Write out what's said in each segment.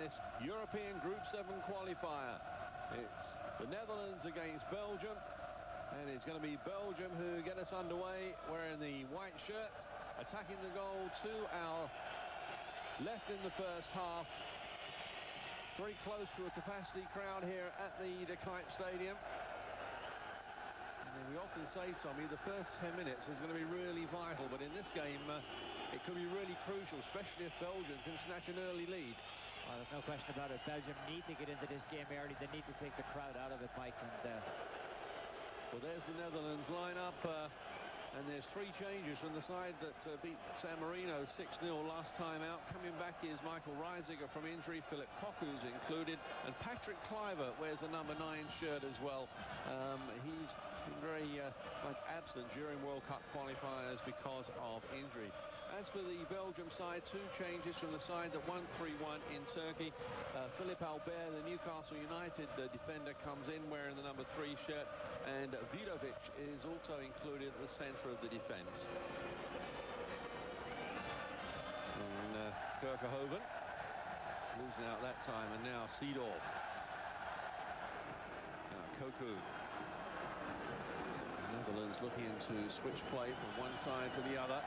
this European Group 7 qualifier. It's the Netherlands against Belgium, and it's going to be Belgium who get us underway, wearing the white shirts, attacking the goal to our left in the first half. Very close to a capacity crowd here at the De Kuip Stadium. And we often say, Tommy, the first 10 minutes is going to be really vital, but in this game it could be really crucial, especially if Belgium can snatch an early lead. Well, there's no question about it. Belgium need to get into this game early. They need to take the crowd out of it, Mike. And well, there's the Netherlands lineup, and there's 3 changes from the side that beat San Marino 6-0 last time out. Coming back is Michael Reisiger from injury. Philip Koku's included, and Patrick Kluivert wears the number 9 shirt as well. He's been very much absent during World Cup qualifiers because of injury. As for the Belgium side, 2 changes from the side that won 3-1 in Turkey. Philippe Albert, the Newcastle United defender, comes in wearing the number 3 shirt, and Vidovic is also included at the centre of the defence. And Kerkerhoven losing out that time, and now Seedorf. Now Koku. The Netherlands looking to switch play from one side to the other.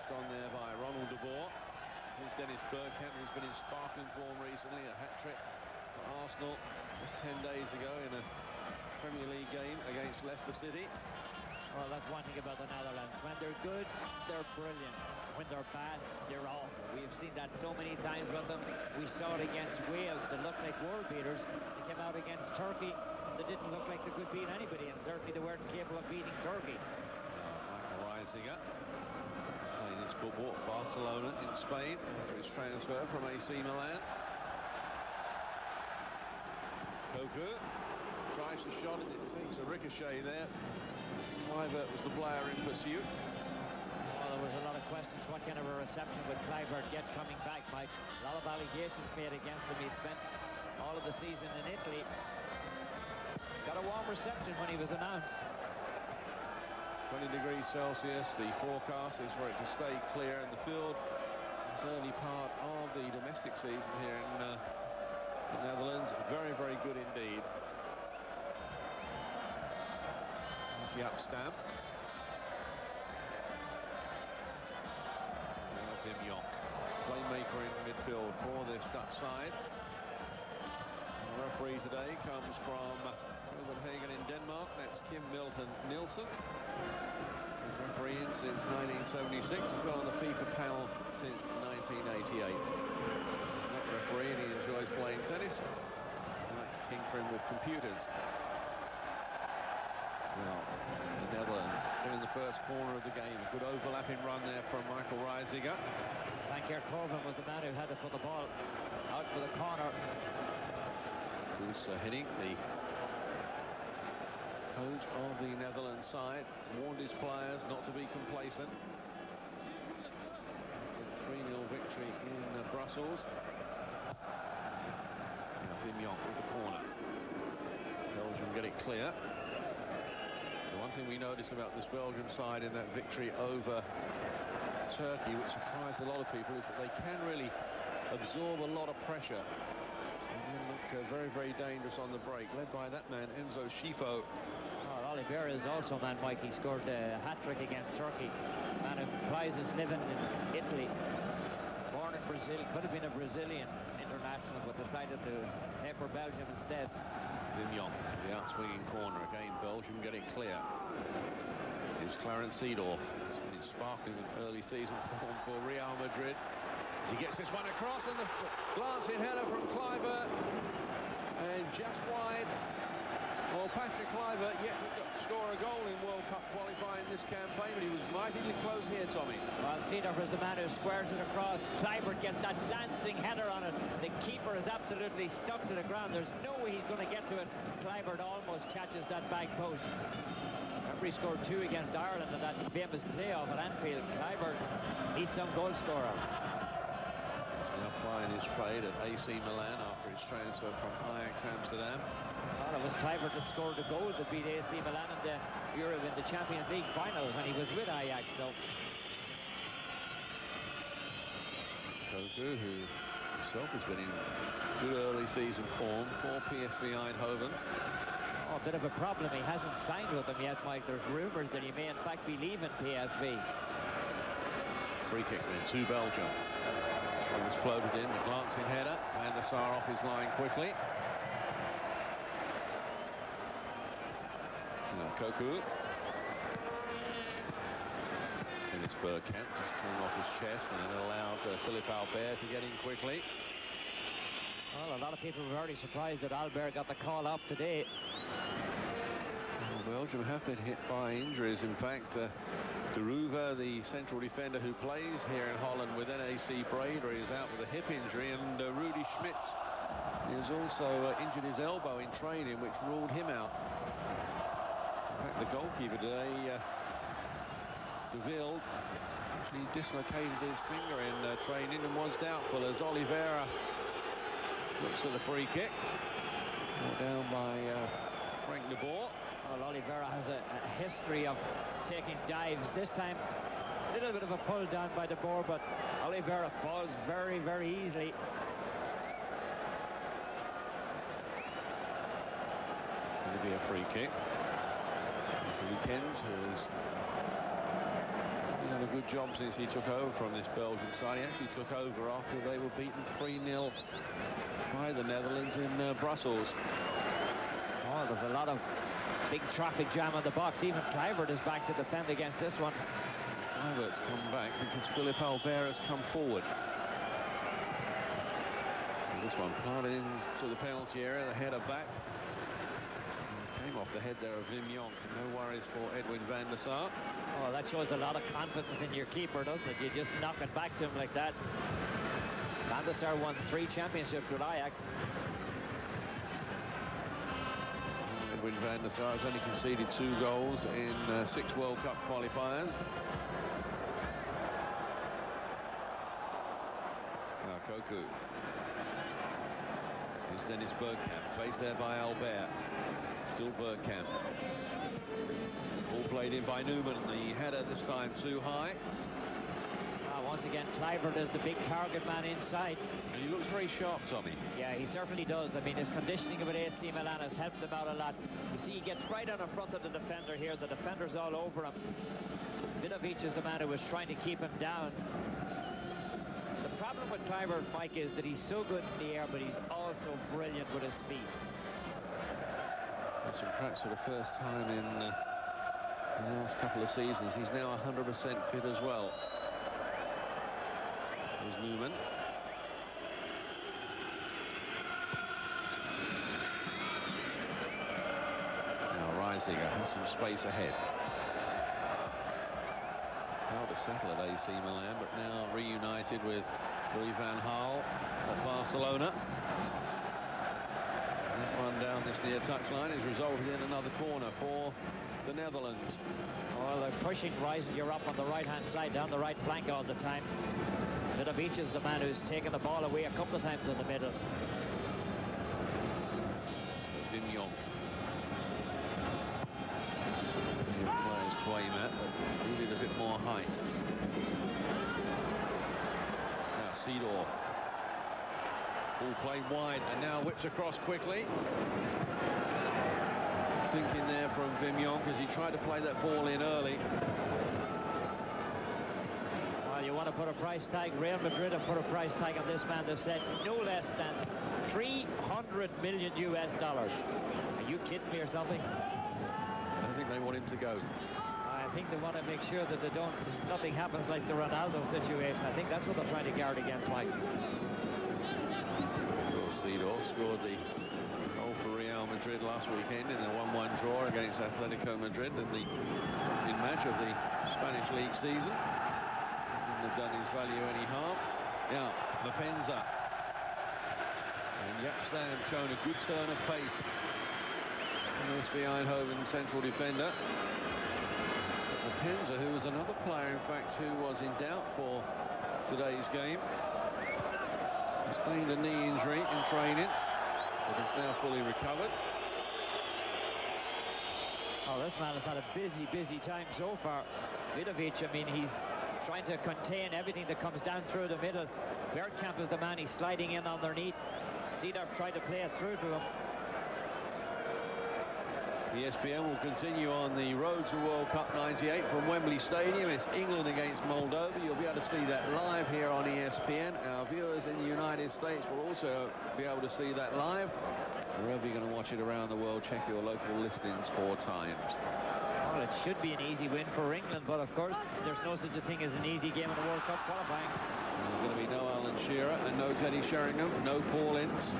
On there by Ronald de Boer. Here's Dennis Bergkamp, who's been in sparkling form recently, a hat-trick for Arsenal just 10 days ago in a Premier League game against Leicester City. Well, that's one thing about the Netherlands. When they're good, they're brilliant. When they're bad, they're awful. We've seen that so many times with them. We saw it against Wales. They looked like world beaters. They came out against Turkey. They didn't look like they could beat anybody, and certainly they weren't capable of beating Turkey. Michael Reisiger. His football at Barcelona in Spain after his transfer from AC Milan. Koku tries the shot and it takes a ricochet there. Kluivert was the player in pursuit. Well, there was a lot of questions. What kind of a reception would Kluivert get coming back, Mike? A lot of allegations made against him. He spent all of the season in Italy. Got a warm reception when he was announced. 20 degrees Celsius, the forecast is for it to stay clear in the field. This early part of the domestic season here in the Netherlands. Very, very good indeed. There's the up stamp. Now Wim Jonk, playmaker in midfield for this Dutch side. The referee today comes from Copenhagen in Denmark. That's Kim Milton Nielsen. Refereeing since 1976, has been on the FIFA panel since 1988. Not refereeing, he enjoys playing tennis. He likes tinkering with computers. Well, the Netherlands in the first corner of the game. A good overlapping run there from Michael Reisiger. Van Kerkhoven was the man who had to put the ball out for the corner. Who's heading the coach of the Netherlands side, warned his players not to be complacent. 3-0 victory in Brussels. Now Wim Jonk with the corner. Belgium get it clear. The one thing we noticed about this Belgium side in that victory over Turkey, which surprised a lot of people, is that they can really absorb a lot of pressure and then look very, very dangerous on the break, led by that man Enzo Schifo. Oliveira is also man, Mike. He scored a hat-trick against Turkey. Man who prize his living in Italy. Born in Brazil, could have been a Brazilian international, but decided to play for Belgium instead. Wim Jonk, the outswinging corner. Again, Belgium getting clear. Here's Clarence Seedorf. He's been in sparkling early season form for Real Madrid. He gets this one across, and the glancing header from Kluivert. And just wide. Well, Patrick Kluivert yet to score a goal in World Cup qualifying this campaign, but he was mightily close here, Tommy. Well, Seedorf is the man who squares it across. Kluivert gets that dancing header on it. The keeper is absolutely stuck to the ground. There's no way he's going to get to it. Kluivert almost catches that back post. Remember, he scored 2 against Ireland in that famous playoff at Anfield. Kluivert, he's some goal scorer. He's now plying his trade at AC Milan after his transfer from Ajax Amsterdam. Well, it was Kluivert that scored the goal that beat AC Milan in the Champions League final when he was with Ajax. So Koku, who himself has been in good early season form for PSV Eindhoven. Oh, a bit of a problem. He hasn't signed with them yet, Mike. There's rumours that he may, in fact, be leaving PSV. Free kick then to Belgium. This one was floated in, the glancing header. Van der Sar off his line quickly. Now Koku. Dennis Bergkamp just coming off his chest, and it allowed Philippe Albert to get in quickly. Well, a lot of people were very surprised that Albert got the call up today. Well, Belgium have been hit by injuries. In fact, De Ruwe, the central defender who plays here in Holland with NAC Breda, is out with a hip injury, and Rudy Schmitz is also injured his elbow in training, which ruled him out. In fact, the goalkeeper today, De Ville, actually dislocated his finger in training and was doubtful as Oliveira looks at the free kick. Brought down by Frank de Boer. Well, Oliveira has a history of taking dives. This time, a little bit of a pull down by de Boer, but Oliveira falls very, very easily. It's going to be a free kick. Weekends, who's done a good job since he took over from this Belgian side. He actually took over after they were beaten 3-0 by the Netherlands in Brussels. Oh, there's a lot of big traffic jam on the box. Even Kluivert is back to defend against this one. Kluivert's come back because Philippe Albert has come forward. So this one planted into the penalty area, the header back. Came off the head there of Wim Jonk. No worries for Edwin van der Sar. Oh, that shows a lot of confidence in your keeper, doesn't it? You just knock it back to him like that. Van der Sar won 3 championships with Ajax. Edwin van der Sar has only conceded 2 goals in 6 World Cup qualifiers. Now Koku. Here's Dennis Bergkamp, faced there by Albert. Still Bergkamp. Ball played in by Newman. The header this time too high. Once again, Kluivert is the big target man inside. And he looks very sharp, Tommy. Yeah, he certainly does. I mean, his conditioning with AC Milan has helped him out a lot. You see, he gets right on the front of the defender here. The defender's all over him. Vidovic is the man who was trying to keep him down. The problem with Kluivert, Mike, is that he's so good in the air, but he's also brilliant with his feet. Yes, and perhaps for the first time in the last couple of seasons, he's now 100% fit as well. There's Newman. Now Reisiger has some space ahead. Hard to settle at AC Milan, but now reunited with Louis van Gaal at Barcelona. That one down this near touchline is resulted in another corner for the Netherlands. Well, they're pushing Reisiger up on the right-hand side, down the right flank all the time. Vidovic is the man who's taken the ball away a couple of times in the middle. Wim Jonk. Players to aim at, but needed a bit more height. Now Seedorf. Ball played wide, and now whips across quickly. Thinking there from Wim Jonk as he tried to play that ball in early. Well, you want to put a price tag. Real Madrid have put a price tag on this man. They've said no less than $300 million US. Are you kidding me or something? I think they want him to go. I think they want to make sure that nothing happens like the Ronaldo situation. I think that's what they're trying to guard against, Mike. Seedorf scored the goal for Real Madrid last weekend in the 1-1 draw against Atletico Madrid in the match of the Spanish league season. Wouldn't have done his value any harm. Now Mapenza and Japstam showing a good turn of pace. PSV Eindhoven central defender. Mapenza, who was another player in fact who was in doubt for today's game. Sustained a knee injury in training, but is now fully recovered. Oh, this man has had a busy time so far. Vidovic, I mean, he's trying to contain everything that comes down through the middle. Bergkamp is the man, he's sliding in underneath. Seedorf tried to play it through to him. ESPN will continue on the road to World Cup 98 from Wembley Stadium. It's England against Moldova. You'll be able to see that live here on ESPN. Our viewers in the United States will also be able to see that live. Wherever you're going to watch it around the world, check your local listings for times. Well, it should be an easy win for England, but of course, there's no such a thing as an easy game in the World Cup qualifying. There's going to be no Alan Shearer and no Teddy Sheringham, no Paul Ince,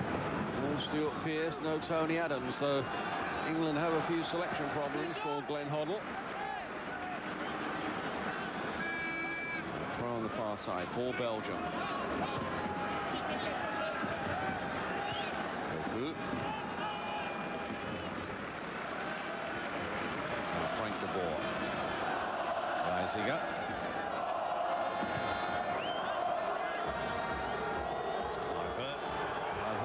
no Stuart Pearce, no Tony Adams. So England have a few selection problems for Glenn Hoddle. Throw on the far side for Belgium. Frank de Boer. Reisiger.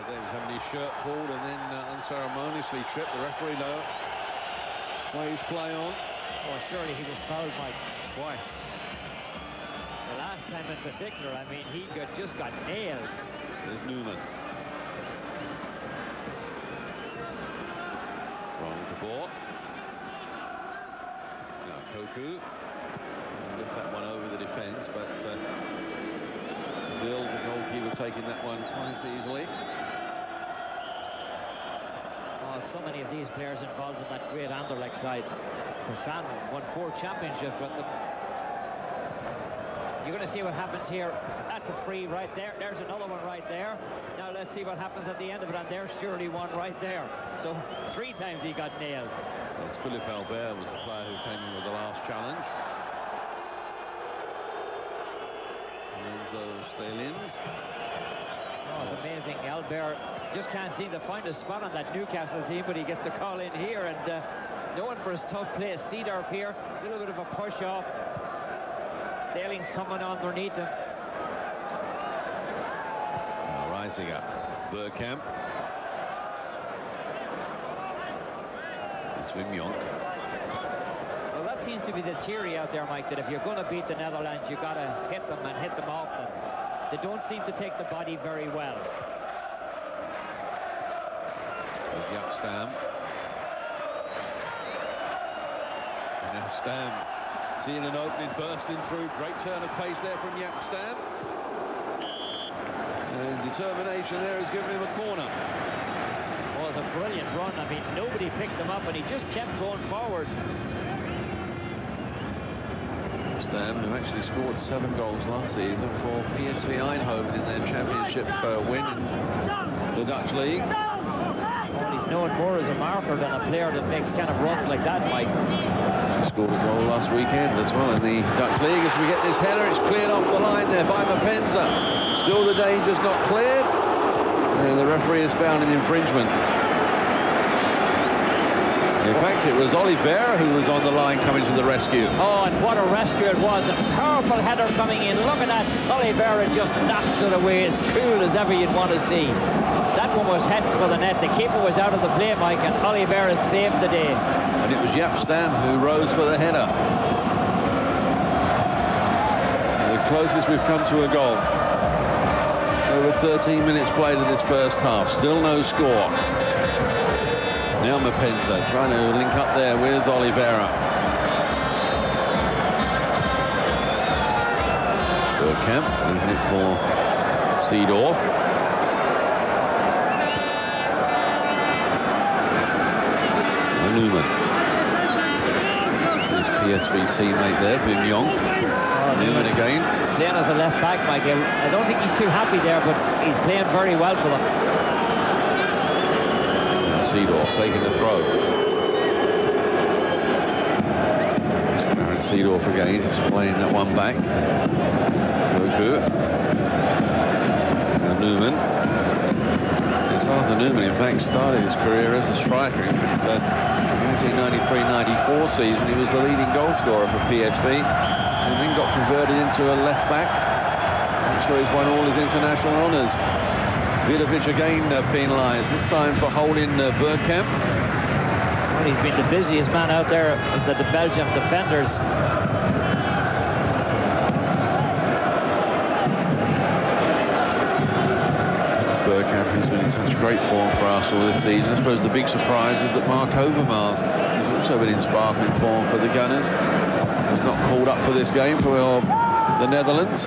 There was having his shirt pulled and then unceremoniously tripped. The referee though plays play on. Oh, surely he was fouled, Mike. Twice. The last time in particular, I mean, he just got nailed. There's Newman. Wrong the ball. Now Koku. Lift that one over the defence, but Bill, the goalkeeper, taking that one quite easily. Oh, so many of these players involved in that great Anderlecht side. Kassan won 4 championships with them. You're going to see what happens here. That's a free right there. There's another one right there. Now let's see what happens at the end of it. And there's surely one right there. So 3 times he got nailed. Yes, Philippe Albert was the player who came in with the last challenge. Lorenzo Stalins. Oh, it's amazing. Albert just can't seem to find a spot on that Newcastle team, but he gets the call in here, and known for his tough play. Seedorf here, a little bit of a push off. Stalins coming underneath him. Reisiger, Bergkamp. It's Wim Jonk. Well, that seems to be the theory out there, Mike, that if you're going to beat the Netherlands, you've got to hit them and hit them often. They don't seem to take the body very well. There's Jaap Stam. And now Stam seeing an opening, bursting through. Great turn of pace there from Jaap Stam. And determination there has given him a corner. Well, it's a brilliant run. I mean, nobody picked him up, and he just kept going forward. Stam, who actually scored 7 goals last season for PSV Eindhoven in their championship win in the Dutch league. Well, he's known more as a marker than a player that makes kind of runs like that, Mike. He scored a goal last weekend as well in the Dutch league. As we get this header, it's cleared off the line there by Mapenza. Still the danger's not cleared, and the referee has found an infringement. In fact, it was Oliveira who was on the line coming to the rescue. Oh, and what a rescue it was. A powerful header coming in. Look at that. Oliveira just knocks it away as cool as ever you'd want to see. That one was heading for the net. The keeper was out of the play, Mike, and Oliveira saved the day. And it was Jaap Stam who rose for the header. So the closest we've come to a goal. Over 13 minutes played of this first half. Still no score. Now Mapenza trying to link up there with Oliveira. Bergkamp leaving it for Seedorf. And Newman. His PSV teammate there, Wim Jonk. Newman again. Playing as a left back, Mike. I don't think he's too happy there, but he's playing very well for them. Seedorf taking the throw. Clarence Seedorf again, just playing that one back. Koku. Now Newman. It's Arthur Newman, in fact, started his career as a striker. In fact, 1993-94 season, he was the leading goal scorer for PSV, and then got converted into a left back. That's where he's won all his international honours. Vidovic again penalised, this time for holding Bergkamp. Well, he's been the busiest man out there of the Belgian defenders. Bergkamp, who's been in such great form for Arsenal this season. I suppose the big surprise is that Mark Overmars has also been in sparkling form for the Gunners. He's not called up for this game for the Netherlands.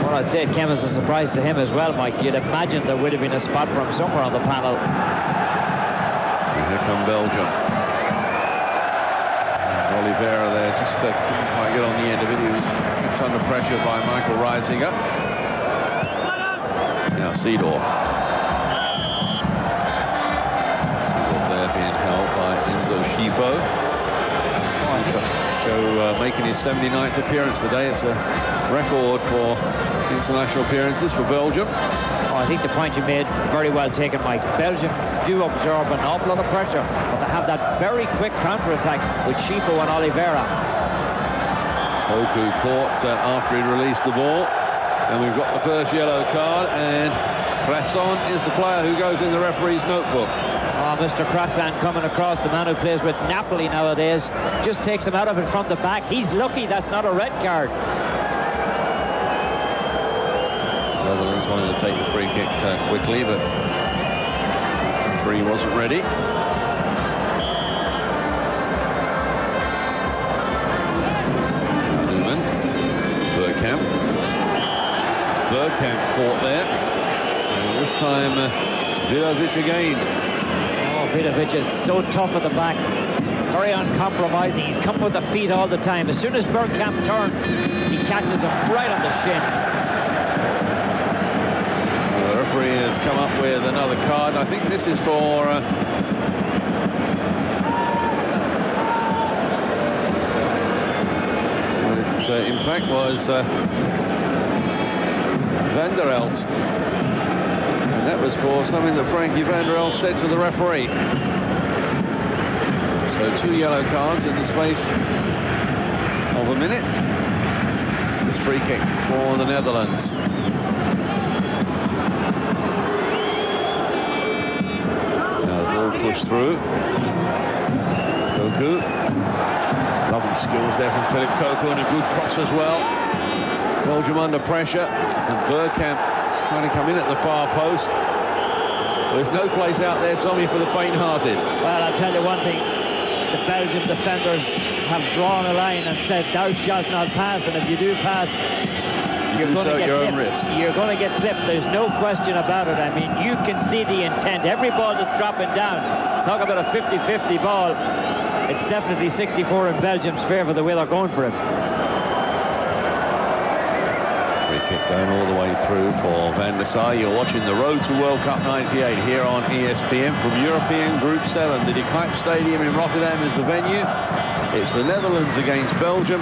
Well, I'd say it came as a surprise to him as well, Mike. You'd imagine there would have been a spot for him somewhere on the panel. And here come Belgium. Oliveira there just couldn't quite get on the end of it. He was under pressure by Michael Reisiger. Now Seedorf. Seedorf there being held by Enzo Schifo. So making his 79th appearance today. It's a record for international appearances for Belgium. Oh, I think the point you made, very well taken, Mike. Belgium do absorb an awful lot of pressure, but they have that very quick counter-attack with Schifo and Oliveira. Oku caught after he released the ball, and we've got the first yellow card, and Cresson is the player who goes in the referee's notebook. Oh, Mr. Cresson coming across, the man who plays with Napoli nowadays, just takes him out of it from the back. He's lucky that's not a red card. Netherlands wanted to take the free kick quickly, but the free wasn't ready. Newman, Bergkamp caught there, and this time Vidovic again. Oh, Vidovic is so tough at the back, very uncompromising. He's coming with the feet all the time. As soon as Bergkamp turns, he catches him right on the shin. The referee has come up with another card. I think this is for it in fact was Van der Elst, and that was for something that Frankie Van der Elst said to the referee. So 2 yellow cards in the space of a minute. This free kick for the Netherlands. Push through. Koku. Lovely skills there from Philip Koku, and a good cross as well. Belgium under pressure, and Bergkamp trying to come in at the far post. There's no place out there, Tommy, for the faint-hearted. Well, I'll tell you one thing. The Belgian defenders have drawn a line and said, thou shalt not pass, and if you do pass, you're going to get clipped. You're going to get clipped. There's no question about it. I mean, you can see the intent. Every ball that's dropping down. Talk about a 50-50 ball. It's definitely 64 in Belgium's favour the way they're going for it. Free kick going all the way through for Van der Sar. You're watching the Road to World Cup 98 here on ESPN from European Group 7. The De Kuip Stadium in Rotterdam is the venue. It's the Netherlands against Belgium.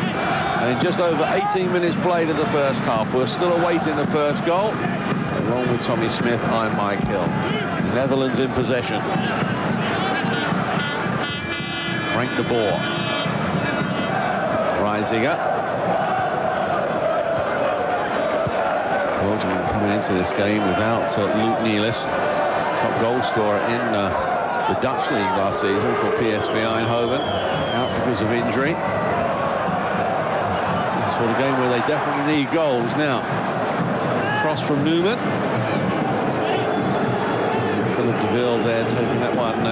And just over 18 minutes played in the first half. We're still awaiting the first goal. Along with Tommy Smith, I'm Mike Hill. The Netherlands in possession. Frank de Boer. Reisiger. Belgium coming into this game without Luc Nielis, top goal scorer in the Dutch league last season for PSV Eindhoven, out because of injury. Sort of game where they definitely need goals now. Cross from Newman. Philip de Ville there taking that one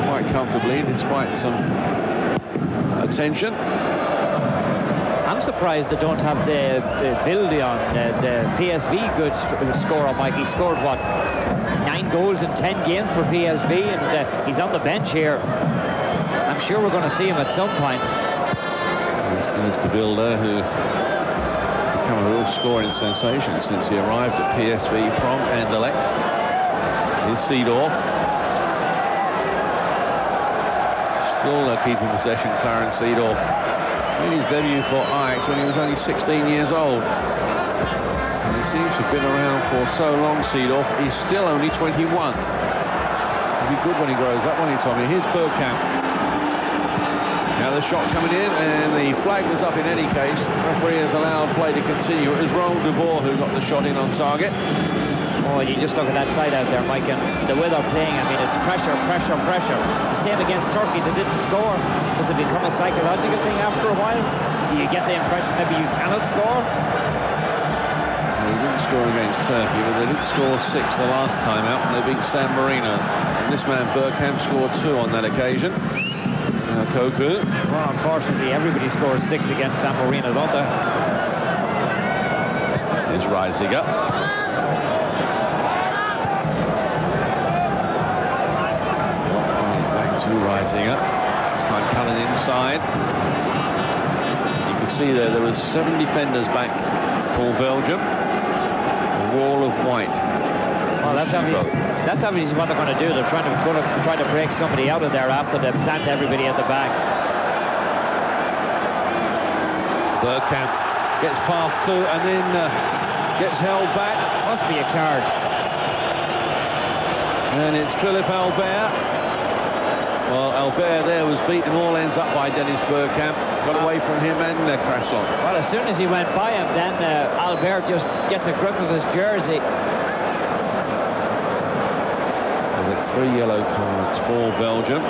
quite comfortably, despite some attention. I'm surprised they don't have the ability on the PSV good scorer, Mike. He scored, what, 9 goals in 10 games for PSV, and he's on the bench here. I'm sure we're going to see him at some point. It's de Ville there who become a real scoring sensation since he arrived at PSV from Anderlecht. Here's Seedorf. Still keeping possession, Clarence Seedorf. Made his debut for Ajax when he was only 16 years old. And he seems to have been around for so long, Seedorf. He's still only 21. He'll be good when he grows up, won't he, Tommy? Here's Bergkamp. Now the shot coming in, and the flag was up in any case. The referee has allowed play to continue. It was Roland de Boer who got the shot in on target. Oh, you just look at that side out there, Mike, and the way they're playing, I mean, it's pressure, pressure, pressure. The same against Turkey, they didn't score. Does it become a psychological thing after a while? Do you get the impression maybe you cannot score? He didn't score against Turkey, but they did score 6 the last time out when they beat San Marino. And this man Bergkamp scored 2 on that occasion. Koku. Well, unfortunately, everybody scores 6 against San Marino, don't they? Here's Reisiger. Back to Reisiger. This time Cullen inside. You can see there was 7 defenders back for Belgium. A wall of white. Well, that's obviously what they're going to do. They're trying to break somebody out of there after they plant everybody at the back. Bergkamp gets past 2 and then gets held back. Must be a card. And it's Philippe Albert. Well, Albert there was beaten all ends up by Dennis Bergkamp. Got away from him and Crasson. Well, as soon as he went by him, then Albert just gets a grip of his jersey. So it's 3 yellow cards for Belgium.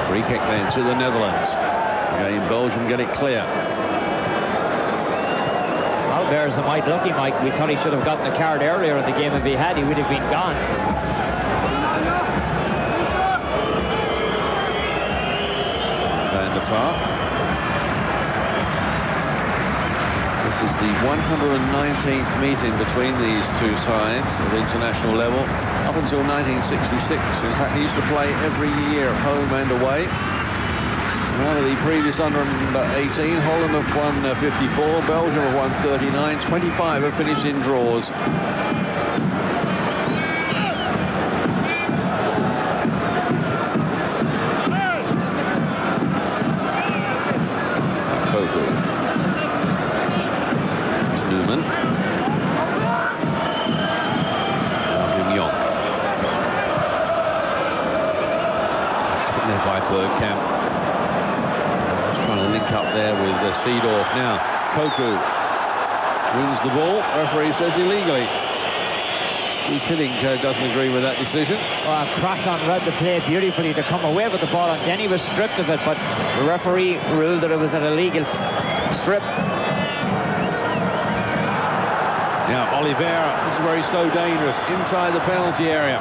Free kick then to the Netherlands. Again, Belgium get it clear. Albert's a mite lucky, Mike. We thought he should have gotten a card earlier in the game. If he had, he would have been gone. Van der Sar. This is the 119th meeting between these two sides at international level. Up until 1966. In fact, they used to play every year at home and away. Out of the previous under-18, Holland have won 54, Belgium have won 39, 25 have finished in draws. Koku. It's Newman. Touched in there by Bergkamp. Trying to link up there with Seedorf. Now Koku wins the ball. Referee says illegally. Bruce Hiddink doesn't agree with that decision. Well, Crasson read the play beautifully to come away with the ball, and then he was stripped of it, but the referee ruled that it was an illegal strip. Now Oliveira, this is where he's so dangerous, inside the penalty area.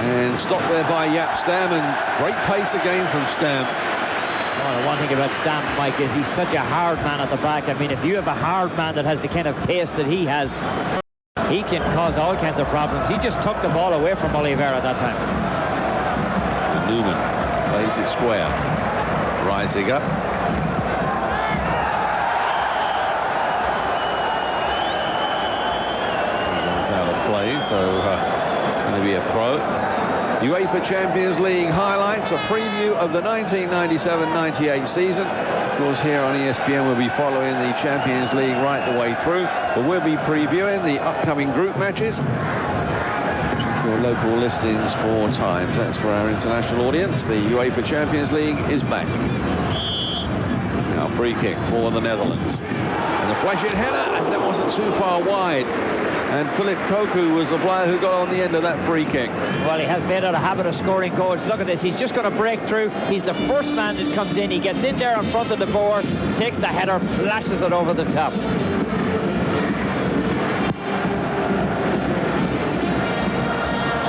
And stopped there by Jaap Stam, and great pace again from Stam. Well, the one thing about Stam, Mike, is he's such a hard man at the back. I mean, if you have a hard man that has the kind of pace that he has, he can cause all kinds of problems. He just took the ball away from Oliveira that time. And Newman plays it square. Reisiger. Goes out of play, so it's going to be a throw. UEFA Champions League highlights, a preview of the 1997-98 season. Of course, here on ESPN we'll be following the Champions League right the way through, but we'll be previewing the upcoming group matches. Check your local listings for times. That's for our international audience. The UEFA Champions League is back. Now free kick for the Netherlands. And the flashing header, and that wasn't too far wide. And Philippe Koku was the player who got on the end of that free kick. Well, he has made it a habit of scoring goals. Look at this. He's just going to break through. He's the first man that comes in. He gets in there in front of the board, takes the header, flashes it over the top.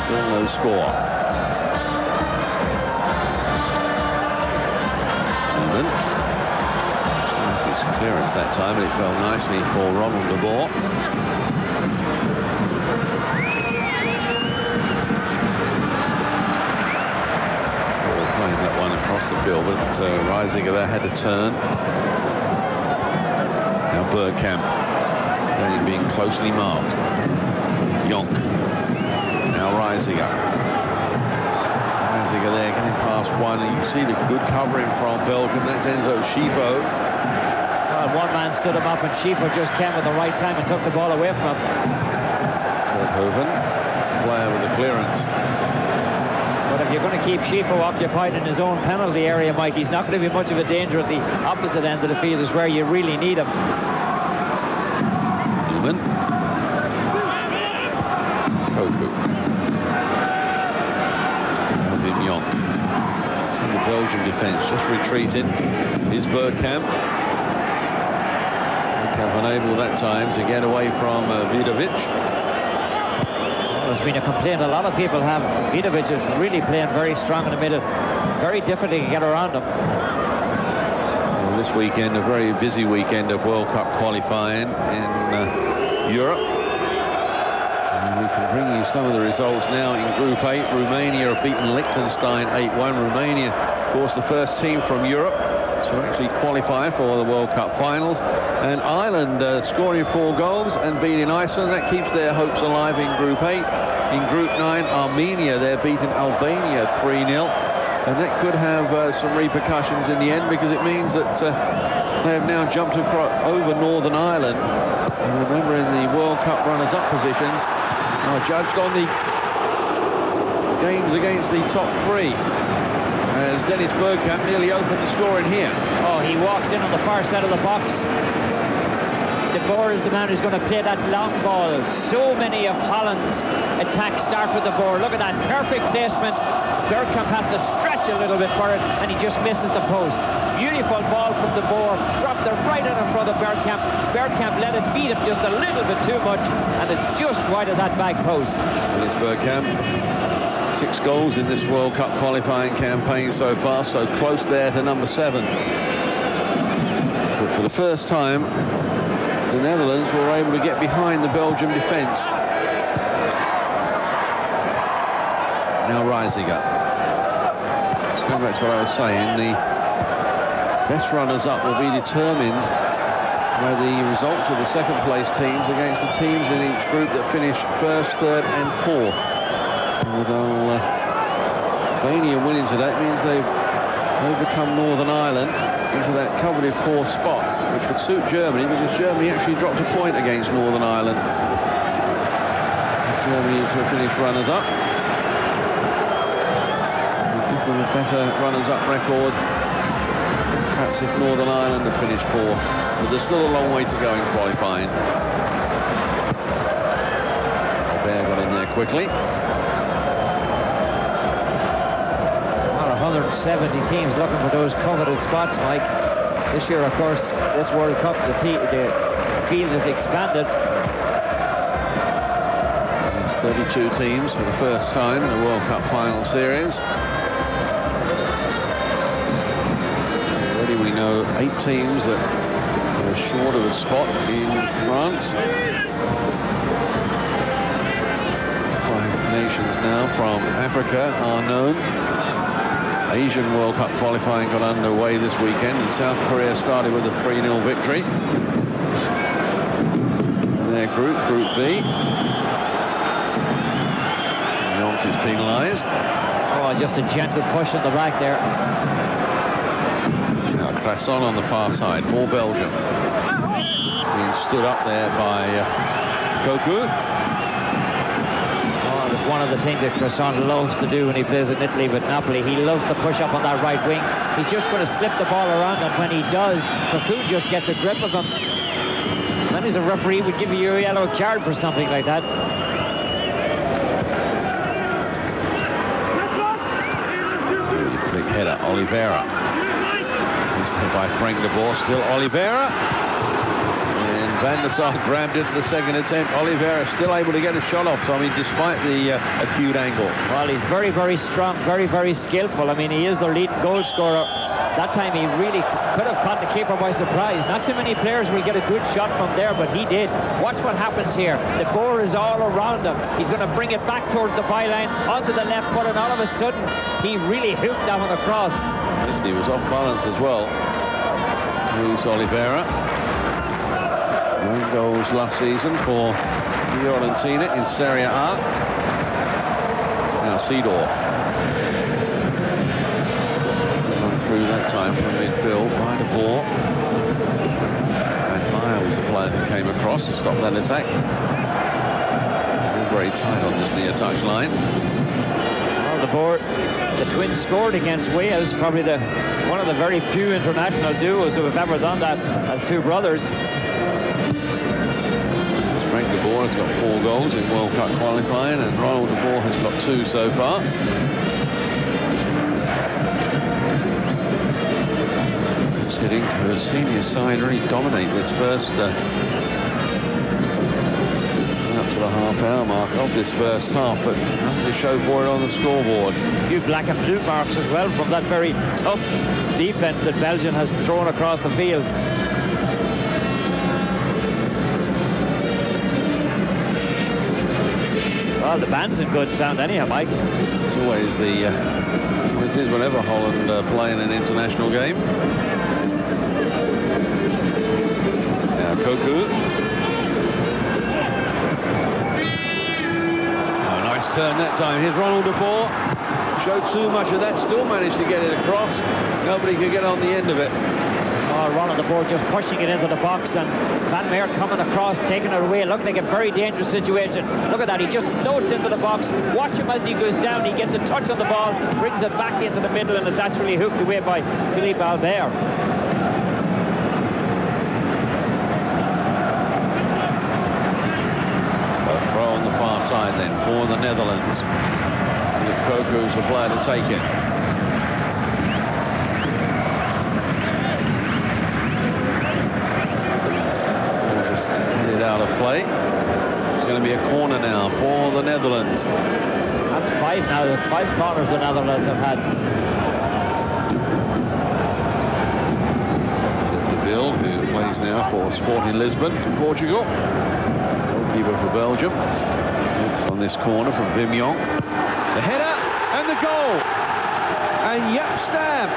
Still no score. Newman. Nice his clearance that time, but it fell nicely for Ronald de Boer. That one across the field, but Reisiger there had to turn. Now Bergkamp being closely marked. Jonk. Now Reisiger. Reisiger there getting past one, and you see the good covering from Belgium. That's Enzo Schifo. Well, one man stood him up, and Schifo just came at the right time and took the ball away from him. Verhoeven, the player with the clearance. But if you're going to keep Schifo occupied in his own penalty area, Mike, he's not going to be much of a danger at the opposite end of the field, is where you really need him. Newman. Koku. Alvin Jonk. See the Belgian defence just retreating. Here's Bergkamp. unable that time to get away from Vidovic. Well, there's been a complaint a lot of people have. Vidovic is really playing very strong in the middle. Very difficult to get around him. Well, this weekend, a very busy weekend of World Cup qualifying in Europe. And we can bring you some of the results now in Group 8. Romania have beaten Liechtenstein 8-1. Romania, of course, the first team from Europe to actually qualify for the World Cup finals. And Ireland scoring 4 goals and beating Iceland. That keeps their hopes alive in Group 8. In Group 9, Armenia, they're beating Albania 3-0. And that could have some repercussions in the end, because it means that they have now jumped over Northern Ireland. And remember, in the World Cup runners-up positions are judged on the games against the top 3. As Dennis Bergkamp nearly opened the scoring here. Oh, he walks in on the far side of the box. De Boer is the man who's going to play that long ball. So many of Holland's attacks start with De Boer. Look at that perfect placement. Bergkamp has to stretch a little bit for it, and he just misses the post. Beautiful ball from De Boer. Dropped it right in front of Bergkamp. Bergkamp let it beat him just a little bit too much, and it's just wide of that back post. Well, it's Bergkamp. 6 goals in this World Cup qualifying campaign so far, so close there to number 7. But for the first time, the Netherlands were able to get behind the Belgian defence. Now Reisiger. Just going back to what I was saying, the best runners-up will be determined by the results of the second-place teams against the teams in each group that finish 1st, 3rd and 4th. With Albania winning today, it means they've overcome Northern Ireland into that coveted 4th spot, which would suit Germany, because Germany actually dropped a point against Northern Ireland. Germany to finish runners-up. Give them a better runners-up record, perhaps, if Northern Ireland had finished 4th. But there's still a long way to go in qualifying. Bear got in there quickly. 170 teams looking for those coveted spots, Mike. This year, of course, this World Cup, the field has expanded. It's 32 teams for the first time in the World Cup final series. Already we know 8 teams that are short of a spot in France. 5 nations now from Africa are known. Asian World Cup qualifying got underway this weekend, and South Korea started with a 3-0 victory. Their group, Group B. Yonk is penalised. Oh, just a gentle push in the back there. Now Classon on the far side for Belgium. Being stood up there by Cocu. One of the things that Classon loves to do when he plays in Italy with Napoli. He loves to push up on that right wing. He's just going to slip the ball around, and when he does, Cocu just gets a grip of him. Then as a referee would give you a yellow card for something like that. Flick header, Oliveira. Placed there by Frank de Boer, still Oliveira. Van der Sar grabbed it at the second attempt. Oliveira still able to get a shot off, Tommy, despite the acute angle. Well, he's very, very strong, very, very skillful. I mean, he is the leading goal scorer. That time he really could have caught the keeper by surprise. Not too many players will get a good shot from there, but he did. Watch what happens here. The ball is all around him. He's going to bring it back towards the byline, onto the left foot, and all of a sudden, he really hooked that one across. He was off balance as well. Luis Oliveira. 9 goals last season for Fiorentina in Serie A. Now Seedorf. Run through that time from midfield by de Boer. And Meyer was the player who came across to stop that attack. Very tight on this near touch line. Well, de Boer, the twins scored against Wales, probably one of the very few international duos who have ever done that as 2 brothers. Frank de Boer has got 4 goals in World Cup qualifying, and Ronald de Boer has got 2 so far. Hiddink, who has seen his side really dominate this first up to the half-hour mark of this first half, but nothing to show for it on the scoreboard. A few black and blue marks as well from that very tough defense that Belgium has thrown across the field. Well, the band's in good sound anyhow, Mike. It's always the this is whenever Holland play in an international game. Now Koku. Oh, nice turn that time. Here's Ronald de Boer. Showed too much of that, still managed to get it across. Nobody could get on the end of it. Oh, Ronald de Boer just pushing it into the box, and Van Meer coming across, taking it away. It looked like a very dangerous situation. Look at that, he just floats into the box. Watch him as he goes down. He gets a touch on the ball, brings it back into the middle, and it's actually hooked away by Philippe Albert. A throw on the far side then for the Netherlands. Philippe Koku's the player to take it. Headed out of play. It's going to be a corner now for the Netherlands. That's 5 now. That's 5 corners the Netherlands have had. De Ville, who plays now for Sporting Lisbon in Portugal. Goalkeeper for Belgium. It's on this corner from Wim Jonk. The header and the goal. And Jaap Stam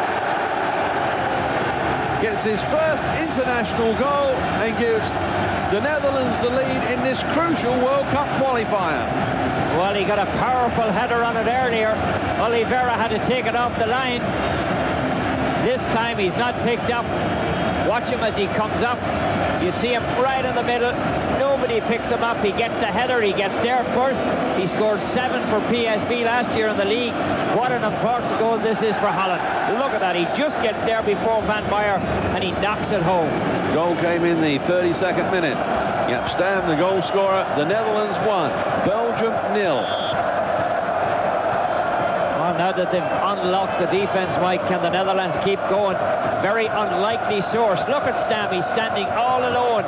gets his first international goal and gives the Netherlands the lead in this crucial World Cup qualifier. Well, he got a powerful header on it earlier. Oliveira had to take it off the line. This time he's not picked up. Watch him as he comes up. You see him right in the middle. Nobody picks him up. He gets the header. He gets there first. He scored 7 for PSV last year in the league. What an important goal this is for Holland. Look at that. He just gets there before Van Meyer, and he knocks it home. Goal came in the 32nd minute. Jaap Stam, the goal scorer. The Netherlands 1, Belgium 0. Well, now that they've unlocked the defense, Mike, can the Netherlands keep going? Very unlikely source. Look at Stam. He's standing all alone.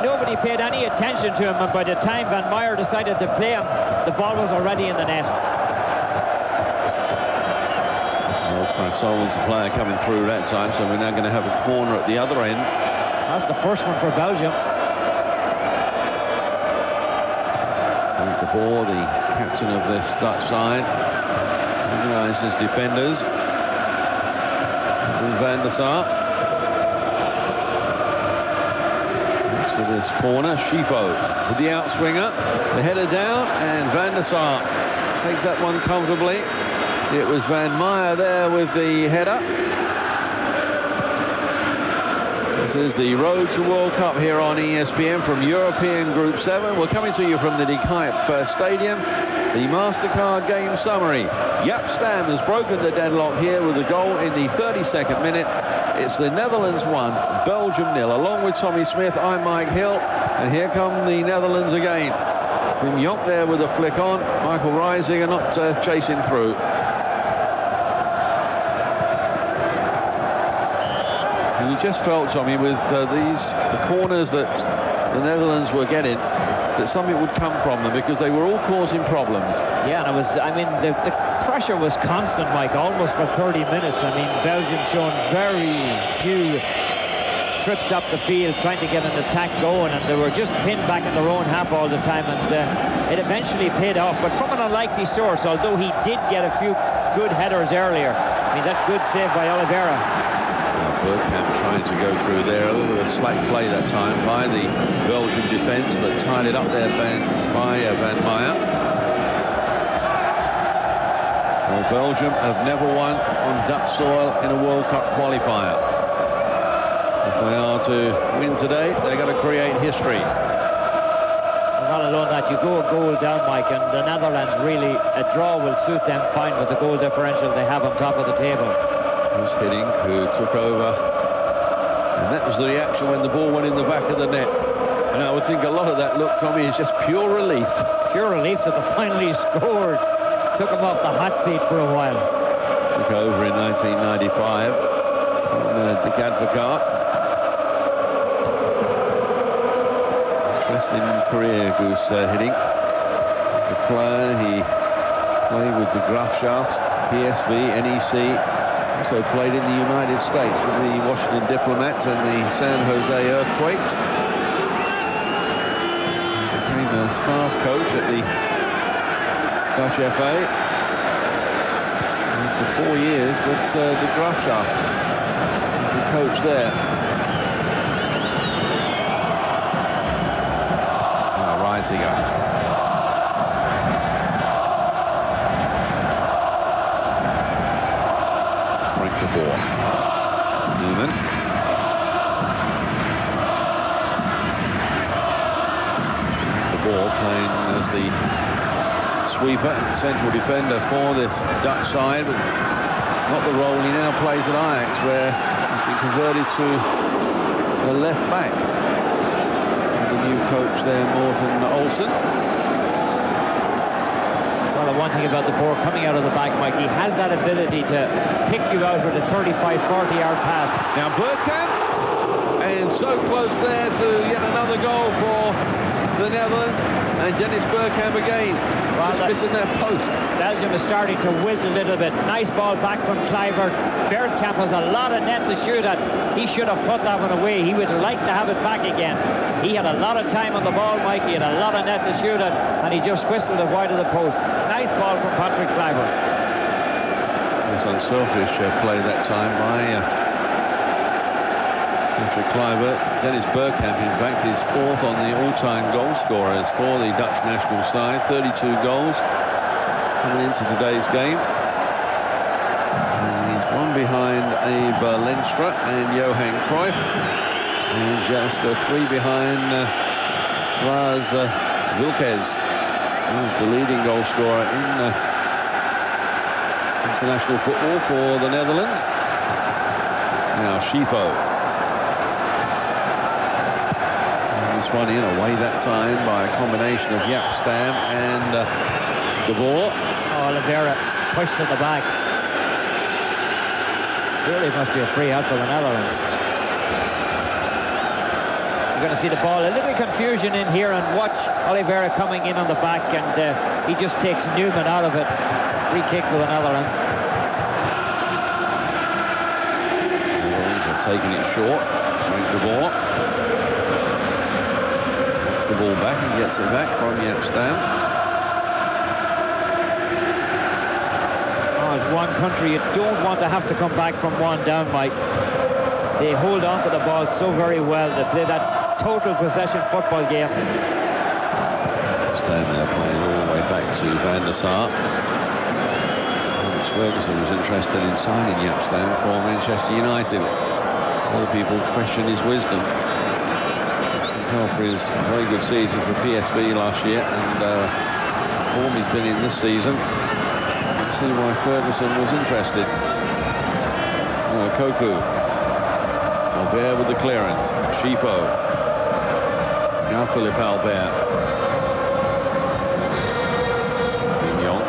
Nobody paid any attention to him, and by the time Van Meyer decided to play him, the ball was already in the net. Crasol's the player coming through that time, so we're now going to have a corner at the other end. That's the first one for Belgium. De Boer, the captain of this Dutch side, organised his defenders. And Van der Sar. That's for this corner. Schifo with the outswinger. The header down, and Van der Sar takes that one comfortably. It was Van Meyer there with the header. This is the Road to World Cup here on ESPN from European Group 7. We're coming to you from the De Kuip Stadium. The MasterCard game summary. Jaap Stam has broken the deadlock here with a goal in the 32nd minute. It's the Netherlands 1, Belgium 0. Along with Tommy Smith, I'm Mike Hill. And here come the Netherlands again. From Jonk there with a flick on. Michael Reisinger not chasing through. And you just felt, Tommy, with the corners that the Netherlands were getting, that something would come from them because they were all causing problems. Yeah, and it was, I mean, the pressure was constant, Mike, almost for 30 minutes. I mean, Belgium showing very few trips up the field trying to get an attack going, and they were just pinned back in their own half all the time, and it eventually paid off, but from an unlikely source, although he did get a few good headers earlier. I mean, that good save by Oliveira. Bergkamp trying to go through there. A little bit of slack play that time by the Belgian defence, but tied it up there by Van Meyer. Well, Belgium have never won on Dutch soil in a World Cup qualifier. If they are to win today, they're going to create history. And not alone that, you go a goal down, Mike, and the Netherlands really, a draw will suit them fine with the goal differential they have on top of the table. Here's Hiddink, who took over, and that was the reaction when the ball went in the back of the net. And I would think a lot of that look, Tommy, is just pure relief. Pure relief that they finally scored. Took him off the hot seat for a while. Took over in 1995. from Dick Advocaat. Interesting career, Goose hitting. As a player, he played with the Grafschafts, PSV, NEC. Also played in the United States with the Washington Diplomats and the San Jose Earthquakes. Became a staff coach at the Dutch FA after 4 years, but the Grafschaft is a coach there. Reisiger. Newman. The ball playing as the sweeper and central defender for this Dutch side, but not the role he now plays at Ajax, where he's been converted to the left back. And the new coach there, Morten Olsen. The one thing about the Boer coming out of the back, Mike, he has that ability to pick you out with a 35-40-yard pass. Now Bergkamp, and so close there to yet another goal for the Netherlands, and Dennis Bergkamp again, just missing that post. Belgium is starting to whiz a little bit. Nice ball back from Kluivert. Bergkamp has a lot of net to shoot at. He should have put that one away. He would like to have it back again. He had a lot of time on the ball, Mike. He had a lot of net to shoot at, and he just whistled it wide of the post. Nice ball from Patrick Kluivert. It's unselfish play that time by Patrick Kluivert. Dennis Bergkamp, in fact, is fourth on the all-time goal scorers for the Dutch national side. 32 goals coming into today's game. And he's one behind Abe Lenstra and Johan Cruyff. And just three behind Klaas Wilkes, who's the leading goal scorer in international football for the Netherlands. Now Schifo. And this one in away that time by a combination of Jaap Stam and De Boer. Oliveira pushed in the back. Surely it must be a free out for the Netherlands. You're going to see the ball, a little confusion in here, and watch Oliveira coming in on the back, and he just takes Newman out of it. Free kick for the Netherlands. Netherlands have taken it short. Frank de Boer gets the ball back and gets it back from Jaap Stam. Oh, as one country, you don't want to have to come back from one down, Mike. They hold on to the ball so very well. They play that total possession football game. Stam there playing all the way back to Van der Sar. Ferguson was interested in signing Jaap Stam for Manchester United. Other people question his wisdom. Pelfrey's a very good season for PSV last year, and form he's been in this season. Let's see why Ferguson was interested. Koku. Albert with the clearance. Schifo. Now Philippe Albert. Mignon.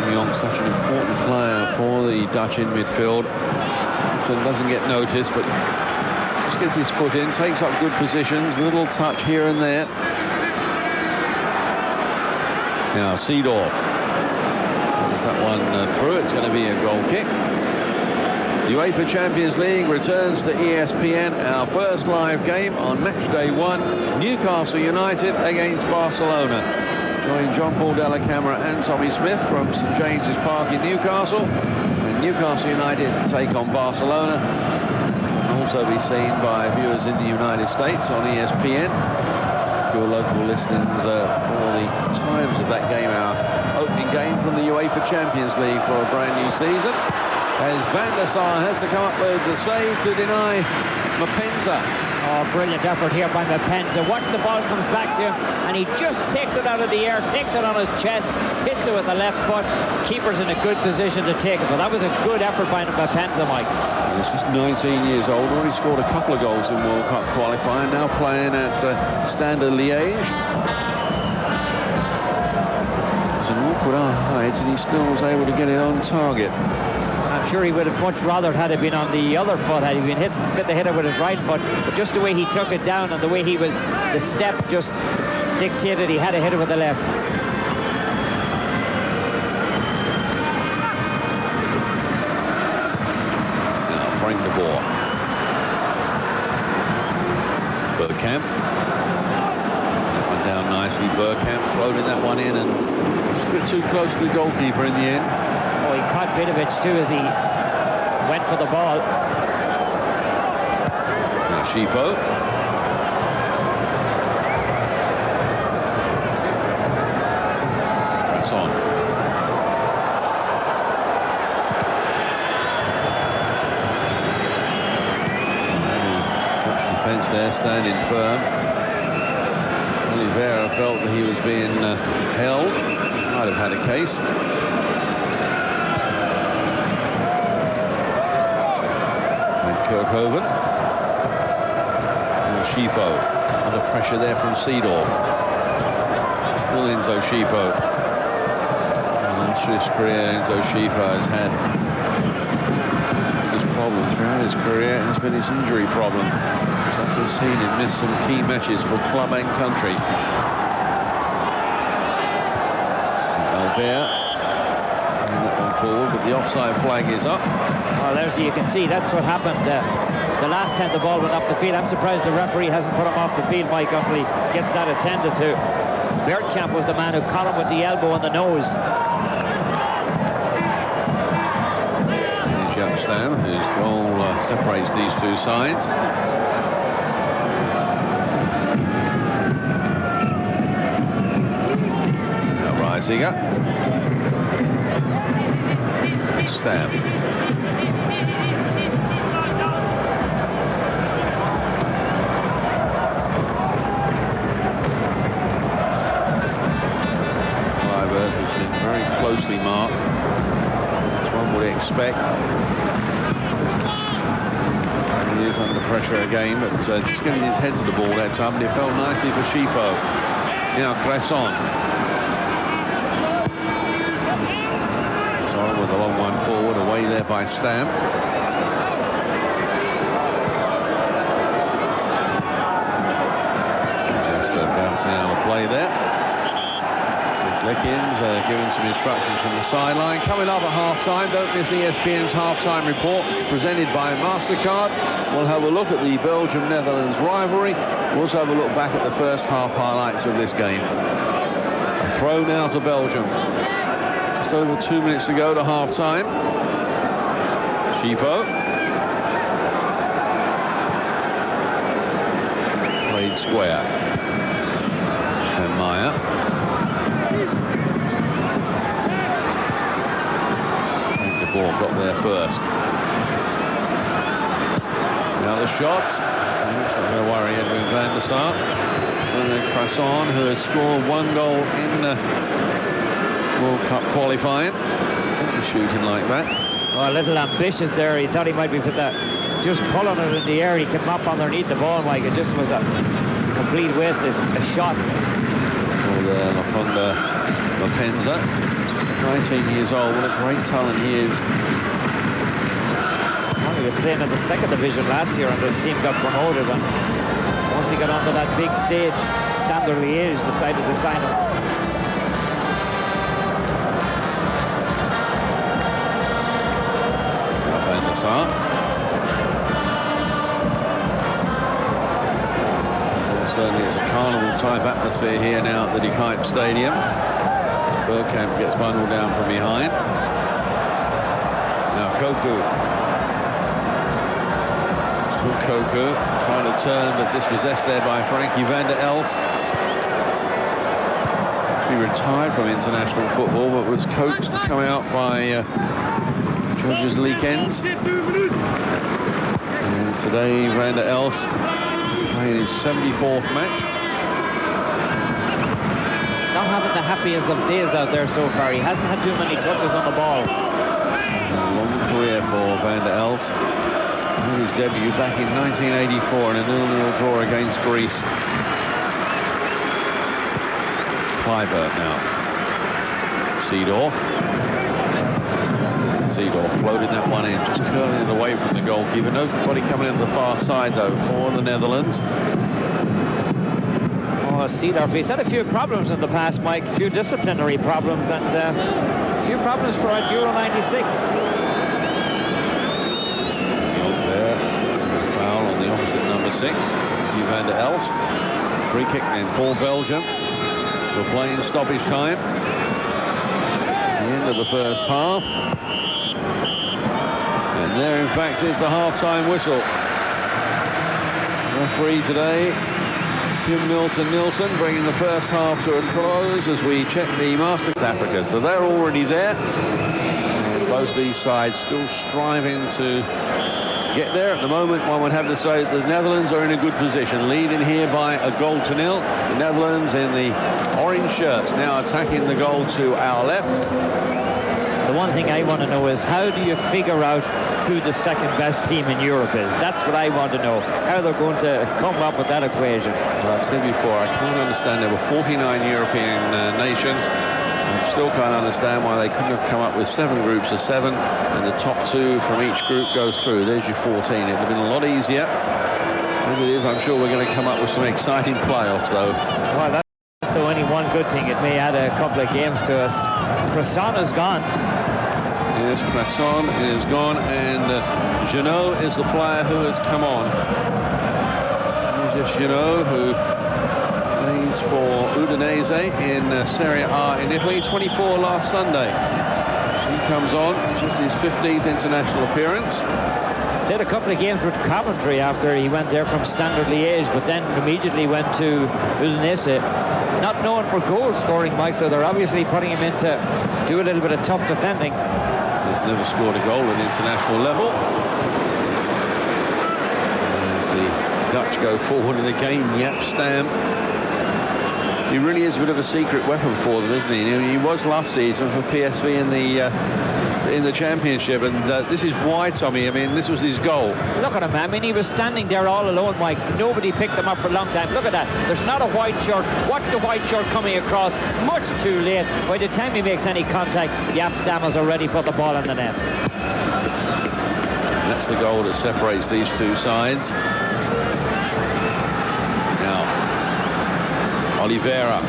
Mignon, such an important player for the Dutch in midfield. Often doesn't get noticed, but just gets his foot in, takes up good positions, little touch here and there. Now Seedorf. Is that one through? It's going to be a goal kick. The UEFA Champions League returns to ESPN. Our first live game on match day 1, Newcastle United against Barcelona. Join John Paul Della Camera and Tommy Smith from St James's Park in Newcastle. And Newcastle United take on Barcelona. Can also be seen by viewers in the United States on ESPN. Your local listings for the times of that game, our opening game from the UEFA Champions League for a brand new season. As Van der Sar has to come up with the save to deny Mapenza. Oh, brilliant effort here by Mapenza. Watch the ball comes back to him, and he just takes it out of the air, takes it on his chest, hits it with the left foot. Keeper's in a good position to take it, but that was a good effort by Mapenza, Mike. He's just 19 years old, already scored a couple of goals in World Cup qualifying, now playing at Standard Liège. It's an awkward awkward height, and he still was able to get it on target. I'm sure he would have much rather had it been on the other foot, had he been fit to hit it with his right foot. But just the way he took it down and the way he was, the step just dictated he had to hit it with the left. Now Frank de Boer. Bergkamp. That one down nicely. Bergkamp floating that one in and just a bit too close to the goalkeeper in the end. Oh, he caught Vidovic too as he went for the ball. Now Schifo. That's on. Touch defence there, standing firm. Oliveira felt that he was being held. Might have had a case. Kirkhoven. And Schifo. Under pressure there from Seedorf. Still Enzo Schifo. And through his career, Enzo Schifo has had this problem throughout his career. It has been his injury problem. He's often seen him miss some key matches for club and country. Albert. That one forward, but the offside flag is up. Well, there's, you can see that's what happened. The last time the ball went up the field, I'm surprised the referee hasn't put him off the field, Mike, until he gets that attended to. Bergkamp was the man who caught him with the elbow on the nose. Here's Youngstam, whose goal separates these two sides. Now Reisiger. Stam. Kluivert, who's been very closely marked, as one would expect. He is under pressure again, but just getting his head to the ball that time, and it fell nicely for Schifo. Now Cresson. With a long one forward, away there by Stam. Just bouncing out of play there. Lickins giving some instructions from the sideline. Coming up at half-time, don't miss ESPN's half-time report presented by MasterCard. We'll have a look at the Belgium-Netherlands rivalry. We'll also have a look back at the first half highlights of this game. A throw now to Belgium. Just over 2 minutes to go to half-time. Schifo. Played square. And Meyer. And the ball got there first. Now the shot. That's not going to worry Edwin van der Sar. And then Cresson, who has scored one goal in World Cup qualifying. Shooting like that. Oh, a little ambitious there. He thought he might be for that. Just pulling it in the air. He came up underneath the ball, Mike. It just was a complete waste of a shot. For the Lapenza. Just 19 years old. What a great talent he is. Well, he was playing in the second division last year and the team got promoted. And once he got onto that big stage, Standard Liège decided to sign him. Certainly it's a carnival type atmosphere here now at the De Kuip Stadium as Bergkamp gets bundled down from behind. Now Cocu. Still Cocu trying to turn, but dispossessed there by Frankie van der Elst. Actually retired from international football, but was coaxed to come out by Judges Leekens. And today Van der Elst playing his 74th match. Not having the happiest of days out there so far. He hasn't had too many touches on the ball. A long career for Van der Elst. Made his debut back in 1984 in a 0-0 draw against Greece. Kluivert now. Seedorf. Seedorf floating that one in, just curling it away from the goalkeeper. Nobody coming in the far side, though, for the Netherlands. Oh, Seedorf, he's had a few problems in the past, Mike. A few disciplinary problems and a few problems for at Euro 96. Foul on the opposite number 6, Hugh van der Elst. Free kick then for Belgium. We're playing stoppage time. The end of the first half. And there, in fact, is the half-time whistle. Referee today, Kim Nilsson, bringing the first half to a close as we check the Master Africa. So they're already there. And both these sides still striving to get there. At the moment, one would have to say the Netherlands are in a good position, leading here by a 0-0. The Netherlands in the orange shirts now attacking the goal to our left. The one thing I want to know is, how do you figure out who the second best team in Europe is? That's what I want to know, how they're going to come up with that equation. Well, I've said before, I can't understand. There were 49 European nations. I still can't understand why they couldn't have come up with 7 groups of 7 and the top 2 from each group goes through. There's your 14. It would have been a lot easier. As it is, I'm sure we're going to come up with some exciting playoffs, though. Well, that's the only one good thing. It may add a couple of games to us. Cresson is gone. Yes, Cresson is gone, and Jeannot is the player who has come on. Just Jeannot, who plays for Udinese in Serie A in Italy, 24 last Sunday. He comes on, just his 15th international appearance. Played a couple of games with Coventry after he went there from Standard Liège, but then immediately went to Udinese. Not known for goal scoring, Mike, so they're obviously putting him in to do a little bit of tough defending. He's never scored a goal at international level. As the Dutch go forward in the game, Jaap Stam. He really is a bit of a secret weapon for them, isn't he? He was last season for PSV in the championship, and this is why, Tommy. I mean, this was his goal. Look at him. I mean, he was standing there all alone, Mike. Nobody picked him up for a long time. Look at that. There's not a white shirt. Watch the white shirt coming across much too late. By the time he makes any contact, Jaap Stam has already put the ball in the net. That's the goal that separates these two sides. Now, Oliveira.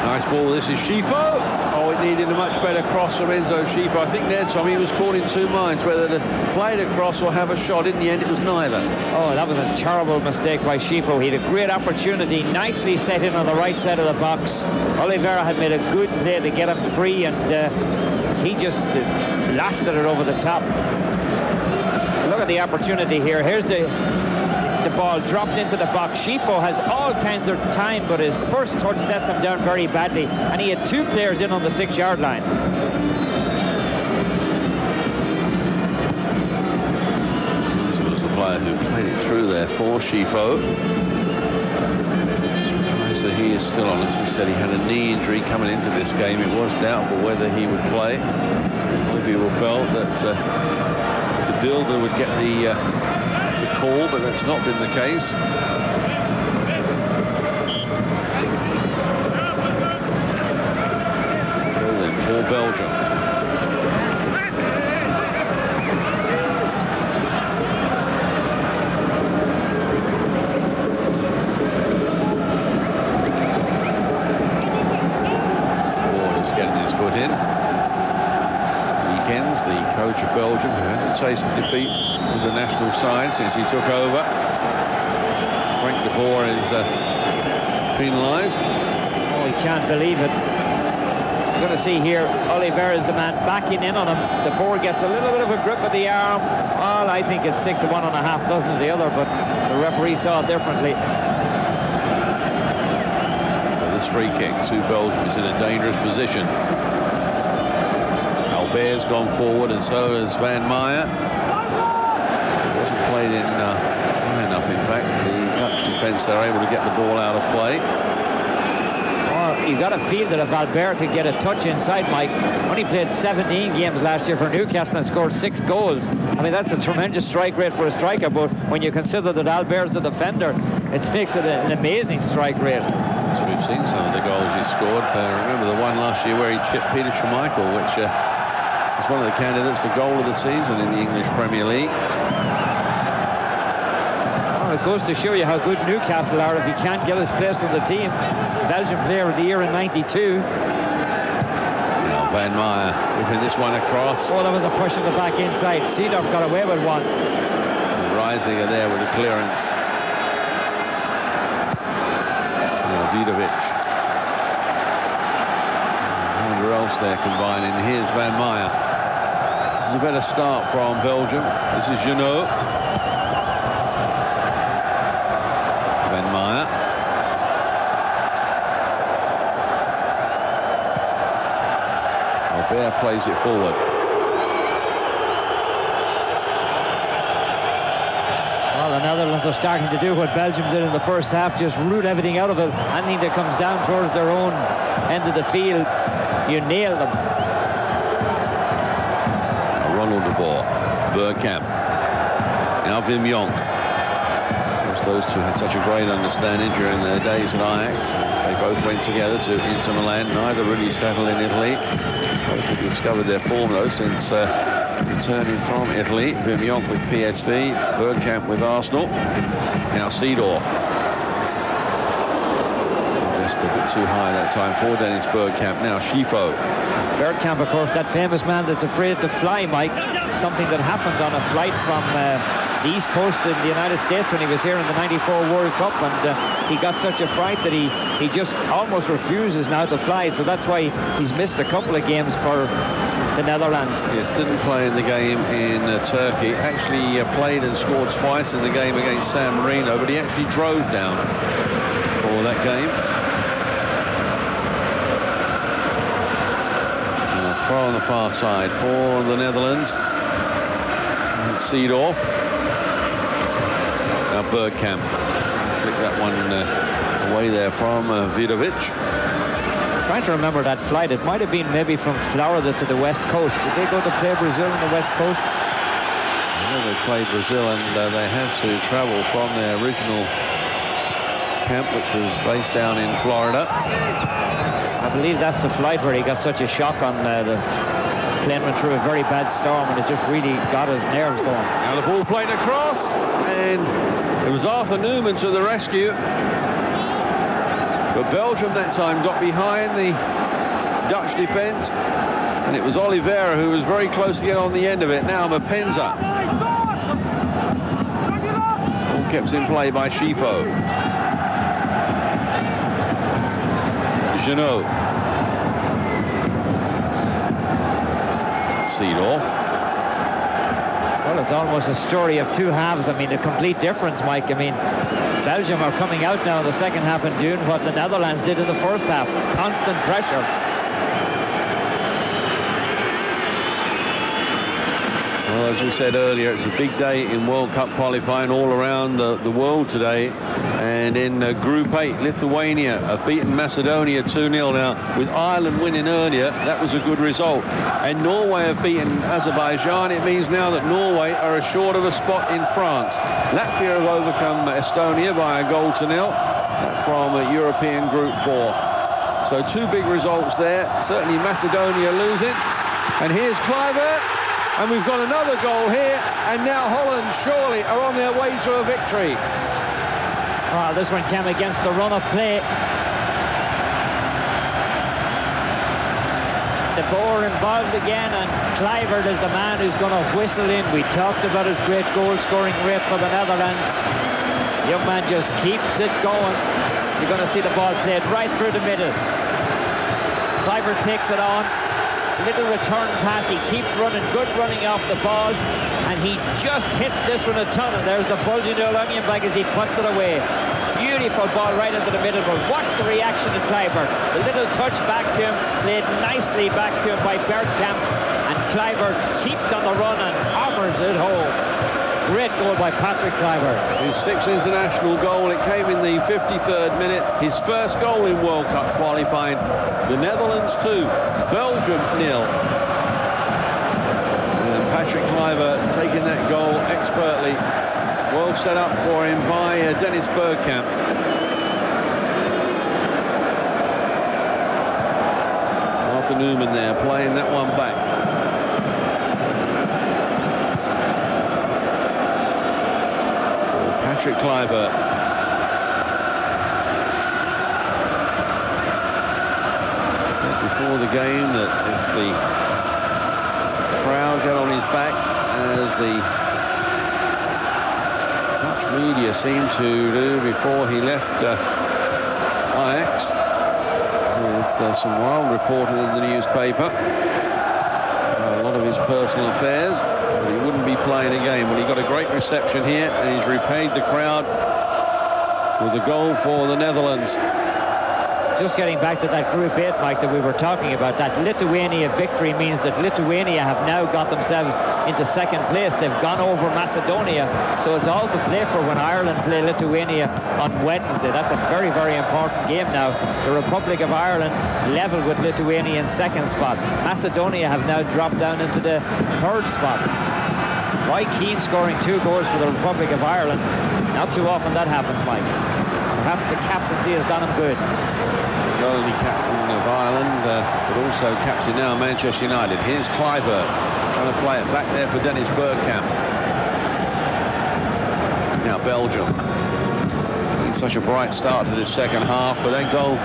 Nice ball. This is Schifo. Oh, it needed a much better cross from Enzo Schifo. I think there, Tommy, was caught in two minds, whether to play it across or have a shot. In the end, it was neither. Oh, that was a terrible mistake by Schifo. He had a great opportunity, nicely set in on the right side of the box. Oliveira had made a good play to get him free, and he just blasted it over the top. Look at the opportunity here. Here's the ball dropped into the box. Schifo has all kinds of time, but his first touch lets him down very badly, and he had two players in on the 6-yard line. This was the player who played it through there for Schifo. So he is still on. As we said, he had a knee injury coming into this game. It was doubtful whether he would play. Many people felt that the builder would get the call, but that's not been the case. Goal then for Belgium. Moore just getting his foot in. Weekends, the coach of Belgium, who hasn't tasted defeat with the national side since he took over. Frank de Boer is penalised. Oh, he can't believe it. You're going to see here, Oliveira is the man backing in on him. De Boer gets a little bit of a grip of the arm. Well, I think it's 6 of one and a half dozen of the other, but the referee saw it differently. So this free kick to Belgium is in a dangerous position. Albert's gone forward, and so has Van Meyer. Wasn't played in high enough, in fact. The Dutch defence, they're able to get the ball out of play. Oh, you've got to feel that if Albert could get a touch inside, Mike. Only played 17 games last year for Newcastle and scored 6 goals. I mean, that's a tremendous strike rate for a striker, but when you consider that Albert's the defender, it makes it an amazing strike rate. So we've seen some of the goals he scored. Remember the one last year where he chipped Peter Schmeichel, which was one of the candidates for goal of the season in the English Premier League. Well, it goes to show you how good Newcastle are if he can't get his place on the team. Belgian Player of the Year in '92. Now Van Meyer whipping this one across. Oh, that was a push in the back inside. Seedorf got away with one. Reisiger there with the clearance. Vidovic. Who else there combining? Here's Van Meyer. This is a better start from Belgium. This is Janot. Van Meyer. Albert plays it forward. The Netherlands are starting to do what Belgium did in the first half, just root everything out of it. Anything that comes down towards their own end of the field, you nail them. Ronald de Boer, Bergkamp, now Wim Jonk. Those two had such a great understanding during their days at Ajax. They both went together to Inter Milan. Neither really settled in Italy. Both have discovered their form though since returning from Italy. Wim Jonk with PSV, Bergkamp with Arsenal. Now Seedorf. Just a bit too high that time for Dennis Bergkamp. Now Schifo. Bergkamp, of course, that famous man that's afraid to fly, Mike. Something that happened on a flight from the East Coast in the United States when he was here in the '94 World Cup, and he got such a fright that he just almost refuses now to fly. So that's why he's missed a couple of games for the Netherlands. Yes, didn't play in the game in Turkey. Actually played and scored twice in the game against San Marino, but he actually drove down for that game. And a throw on the far side for the Netherlands. And Seedorf. Now Bergkamp. Flick that one away there from Vidovic. Trying to remember that flight. It might have been maybe from Florida to the West Coast. Did they go to play Brazil on the West Coast? I know they played Brazil, and they had to travel from their original camp, which was based down in Florida. I believe that's the flight where he got such a shock on the plane went through a very bad storm, and it just really got his nerves going. Now the ball played across, and it was Arthur Newman to the rescue. But Belgium that time got behind the Dutch defence, and it was Oliveira who was very close to get on the end of it. Now Mapenza. Ball kept in play by Schifo. Janot. Seedorf. Well, it's almost a story of two halves. I mean, a complete difference, Mike. I mean, Belgium are coming out now in the second half and doing what the Netherlands did in the first half. Constant pressure. Well, as we said earlier, it's a big day in World Cup qualifying all around the world today. And in Group 8, Lithuania have beaten Macedonia 2-0. Now, with Ireland winning earlier, that was a good result. And Norway have beaten Azerbaijan. It means now that Norway are assured of a spot in France. Latvia have overcome Estonia by 1-0 from European Group 4. So two big results there. Certainly Macedonia losing. And here's Kluivert. And we've got another goal here. And now Holland surely are on their way to a victory. Well, this one came against the run of play. De Boer involved again, and Kluivert is the man who's going to whistle in. We talked about his great goal-scoring rate for the Netherlands. Young man just keeps it going. You're going to see the ball played right through the middle. Kluivert takes it on. Little return pass. He keeps running. Good running off the ball. And he just hits this one a ton. And there's the bulging old onion bag as he puts it away. Beautiful ball right into the middle. But watch the reaction of Kluivert. The little touch back to him. Played nicely back to him by Bergkamp. And Kluivert keeps on the run and hammers it home. Great goal by Patrick Kluivert. His sixth international goal. It came in the 53rd minute. His first goal in World Cup qualifying. The Netherlands 2, Belgium 0. And Patrick Kluivert taking that goal expertly. Well set up for him by Dennis Bergkamp. Jonathan Newman there playing that one back. Patrick Kluivert. Said before the game that if the crowd get on his back, as the Dutch media seemed to do before he left Ajax, with some wild reporting in the newspaper, a lot of his personal affairs, but he wouldn't be playing a game. Well, he got a great reception here, and he's repaid the crowd with a goal for the Netherlands. Just getting back to that Group 8, Mike, that we were talking about, that Lithuania victory means that Lithuania have now got themselves into second place. They've gone over Macedonia, so it's all to play for when Ireland play Lithuania on Wednesday. That's a very, very important game now. The Republic of Ireland level with Lithuania in second spot. Macedonia have now dropped down into the third spot. Roy Keane scoring 2 goals for the Republic of Ireland. Not too often that happens, Mike. Perhaps the captaincy has done him good. Not only captain of Ireland, but also captain now of Manchester United. Here's Kluivert trying to play it back there for Dennis Bergkamp. Now Belgium. It's such a bright start to this second half, but that goal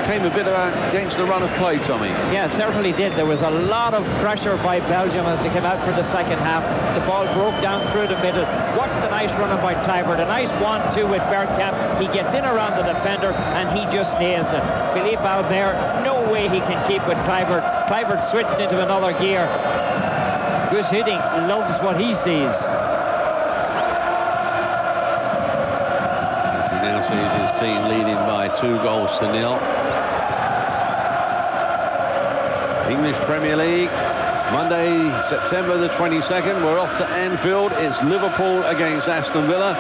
came a bit against the run of play, Tommy. Yeah, it certainly did. There was a lot of pressure by Belgium as they came out for the second half. The ball broke down through the middle. Watch the nice running by Kluivert. A nice 1-2 with Bergkamp. He gets in around the defender and he just nails it. Philippe Albert, no way he can keep with Kluivert. Kluivert switched into another gear. Gus Hiddink loves what he sees. As he now sees his team leading by 2-0. English Premier League, Monday, September the 22nd. We're off to Anfield. It's Liverpool against Aston Villa.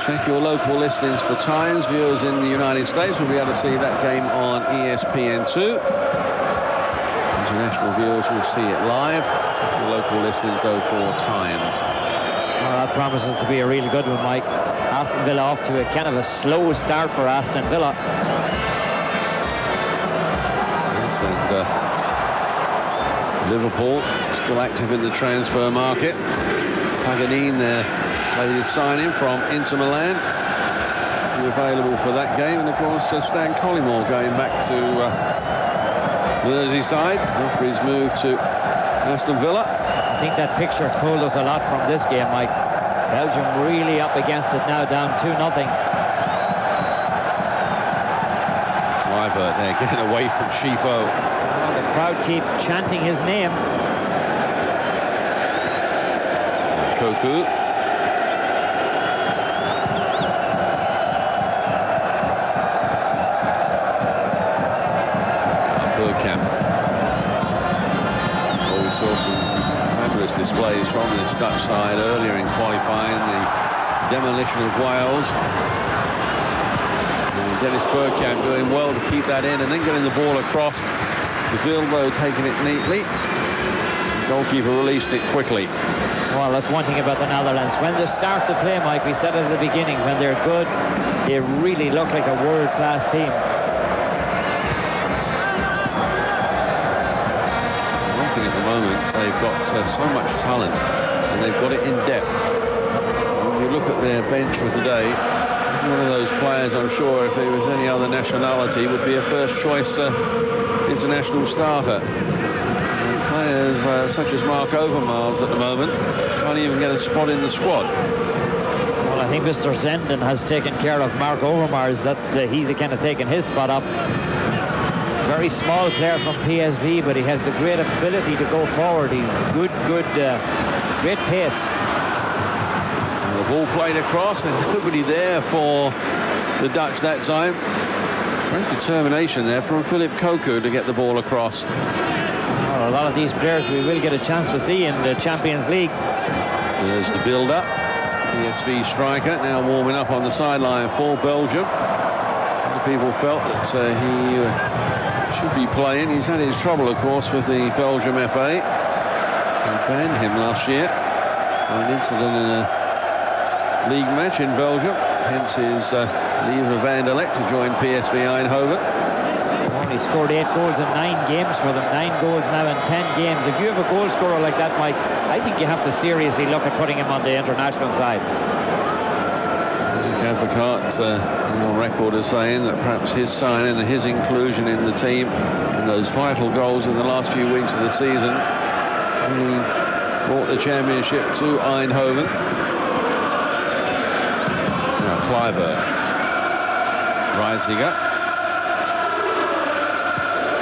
Check your local listings for times. Viewers in the United States will be able to see that game on ESPN2. International viewers will see it live. Check your local listings, though, for times. Well, that promises to be a real good one, Mike. Aston Villa off to a kind of a slow start for Aston Villa. Yes, and Liverpool still active in the transfer market. Paganini, their latest signing from Inter Milan, should be available for that game. And of course, Stan Collymore going back to Merseyside after his move to Aston Villa. I think that picture told us a lot from this game, Mike. Belgium really up against it now, down 2-0. Kluivert there getting away from Schifo. The crowd keep chanting his name. Koku. Bergkamp. Well, we saw some fabulous displays from this Dutch side earlier in qualifying, the demolition of Wales. And Dennis Bergkamp doing well to keep that in and then getting the ball across. Vilbo taking it neatly. The goalkeeper released it quickly. Well, that's one thing about the Netherlands. When they start to play, Mike, we said at the beginning, when they're good, they really look like a world-class team. One thing at the moment, they've got so much talent, and they've got it in depth. When you look at their bench for today, one of those players, I'm sure, if there was any other nationality, would be a first-choice international starter. And players such as Mark Overmars at the moment can't even get a spot in the squad. Well, I think Mr. Zenden has taken care of Mark Overmars. That's he's kind of taken his spot up. Very small player from PSV, but he has the great ability to go forward. He's great pace. And the ball played across, and nobody there for the Dutch that time. Great determination there from Philip Koku to get the ball across. Well, a lot of these players we will get a chance to see in the Champions League. There's the build-up. PSV striker now warming up on the sideline for Belgium. Other people felt that he should be playing. He's had his trouble, of course, with the Belgium FA. They banned him last year for an incident in a league match in Belgium. Hence his leave of Anderlecht to join PSV Eindhoven. only scored 8 goals in 9 games for them. 9 goals now in 10 games. If you have a goal scorer like that, Mike, I think you have to seriously look at putting him on the international side. Advocat on record as saying that perhaps his signing and his inclusion in the team and those vital goals in the last few weeks of the season really brought the championship to Eindhoven. Now Kluivert, Reisiger,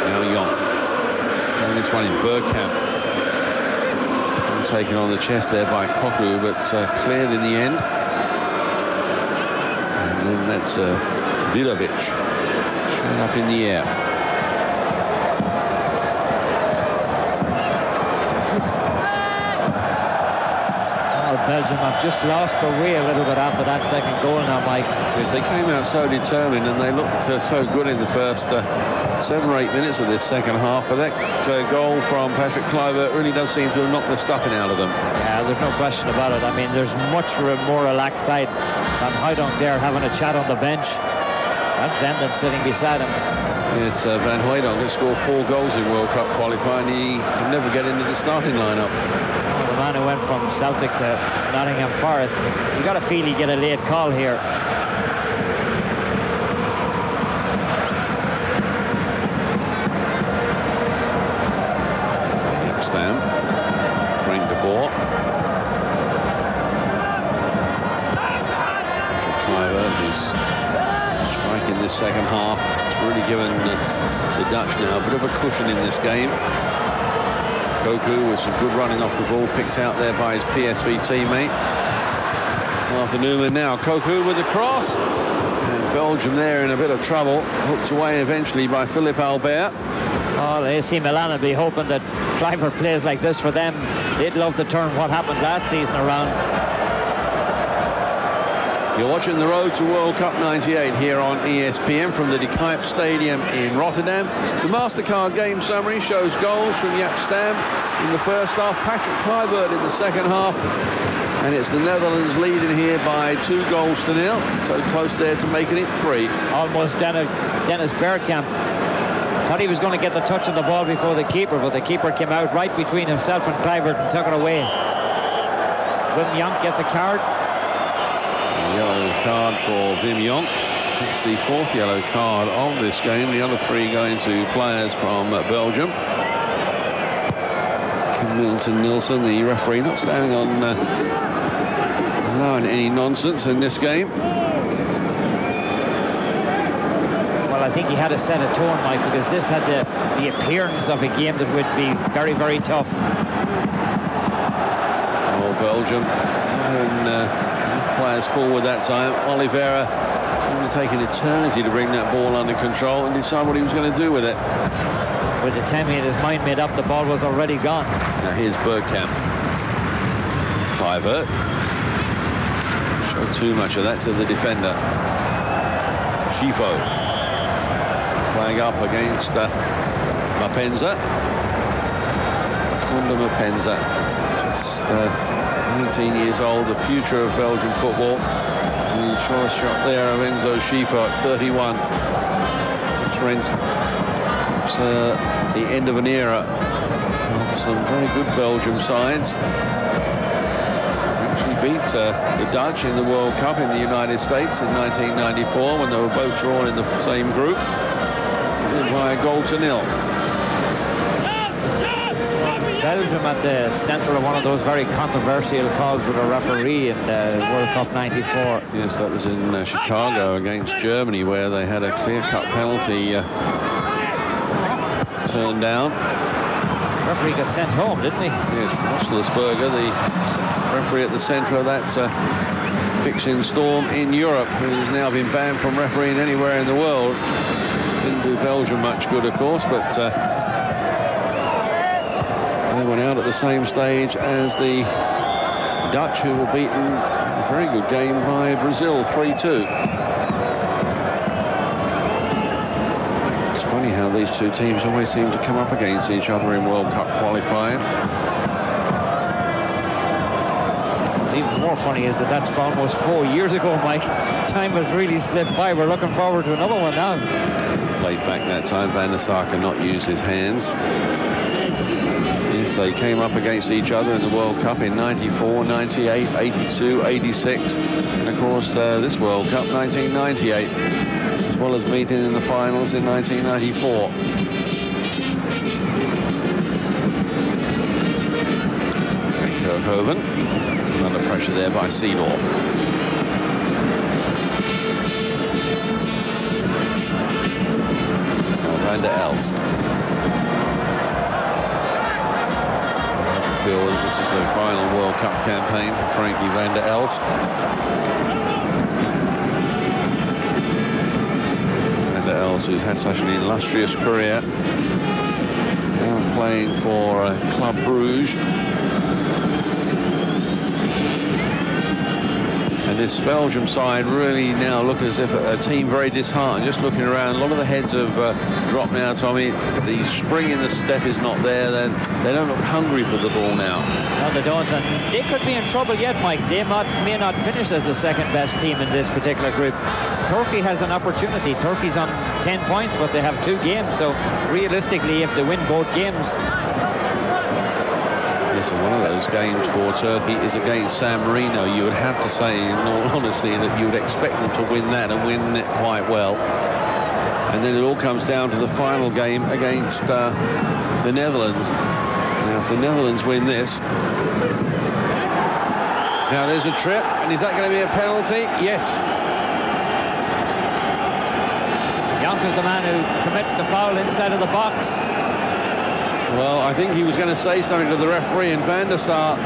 now Jonk. And this one in Bergkamp. Taken on the chest there by Koku, but cleared in the end. And that's Vilovic showing up in the air. Belgium have just lost their way a little bit after that second goal now, Mike. Yes, they came out so determined and they looked so good in the first 7 or 8 minutes of this second half, but that goal from Patrick Kluivert really does seem to have knocked the stuffing out of them. Yeah, there's no question about it. I mean, there's much more relaxed side than Hooijdonk there having a chat on the bench. That's them that's sitting beside him. Yes, Van Hooijdonk has scored 4 goals in World Cup qualifying. He can never get into the starting lineup. The man who went from Celtic to Nottingham Forest, you got to feel he get a late call here. Stam, Frank de Boer. Kluivert, who's striking this second half. It's really given the Dutch now a bit of a cushion in this game. Koku with some good running off the ball, picked out there by his PSV teammate. After Newman now, Koku with the cross. And Belgium there in a bit of trouble. Hooked away eventually by Philippe Albert. Oh, AC Milan will be hoping that Kluivert plays like this for them. They'd love to turn what happened last season around. You're watching the Road to World Cup 98 here on ESPN from the De Kuip Stadium in Rotterdam. The MasterCard game summary shows goals from Jaap Stam in the first half, Patrick Kluivert in the second half, and it's the Netherlands leading here by 2 goals to 0, so close there to making it 3. Almost Dennis Bergkamp thought he was going to get the touch on the ball before the keeper, but the keeper came out right between himself and Kluivert and took it away. Wim Jonk gets a card. Yellow card for Wim Jonk. It's the 4th yellow card of this game. The other 3 going to players from Belgium. Kim Milton-Nielsen, the referee, not standing on allowing any nonsense in this game. Well, I think he had to set a tone, Mike, because this had the appearance of a game that would be very, very tough. Oh, Belgium. And, players forward that time. Oliveira seemed to take an eternity to bring that ball under control and decide what he was going to do with it. With the time he had his mind made up, the ball was already gone. Now here's Bergkamp. Kluivert. Show too much of that to the defender. Schifo. Flag up against Mapenza. Kunda Mapenza. Just 19 years old, the future of Belgian football. The choice shot there of Enzo Schifo at 31. It's the end of an era of some very good Belgium sides. Actually beat the Dutch in the World Cup in the United States in 1994 when they were both drawn in the same group by a goal to 0. Belgium at the centre of one of those very controversial calls with a referee in the World Cup 94. Yes, that was in Chicago against Germany, where they had a clear-cut penalty turned down. The referee got sent home, didn't he? Yes, Roethlisberger, the referee at the centre of that fixing storm in Europe, who has now been banned from refereeing anywhere in the world. Didn't do Belgium much good, of course, but they went out at the same stage as the Dutch, who were beaten in a very good game by Brazil, 3-2. It's funny how these 2 teams always seem to come up against each other in World Cup qualifying. what's even more funny is that that's almost 4 years ago, Mike. Time has really slipped by. We're looking forward to another one now. Played back that time. Van der Sar cannot use his hands. Yes, they came up against each other in the World Cup in 94, 98, 82, 86. And of course, this World Cup, 1998, as well as meeting in the finals in 1994. Kirkhoven under pressure there by Seedorf. Van der Elst. I feel that this is the final World Cup campaign for Frankie Van der Elst. Van der Elst, who's had such an illustrious career, now playing for Club Brugge. And this Belgium side really now look as if a team very disheartened. Just looking around, a lot of the heads have dropped now, Tommy. The spring in the step is not there. They don't look hungry for the ball now. No, they don't. And they could be in trouble yet, Mike. They may not finish as the second best team in this particular group. Turkey has an opportunity. Turkey's on 10 points, but they have 2 games. So realistically, if they win both games... Listen, one of those games for Turkey is against San Marino. You would have to say, in all honesty, that you would expect them to win that and win it quite well. And then it all comes down to the final game against the Netherlands. Now, if the Netherlands win this... Now, there's a trip, and is that going to be a penalty? Yes. Jonk is the man who commits the foul inside of the box. Well, I think he was going to say something to the referee, and Van der Sar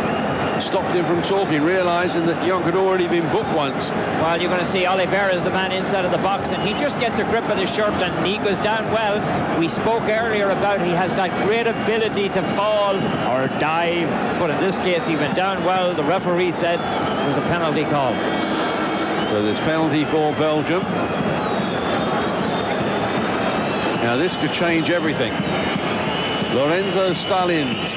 stopped him from talking, realising that Jonk had already been booked once. Well, you're going to see Oliveira is the man inside of the box, and he just gets a grip of the shirt and he goes down well. We spoke earlier about he has that great ability to fall or dive, but in this case he went down well. The referee said it was a penalty call. So there's penalty for Belgium. Now this could change everything. Lorenzo Stalins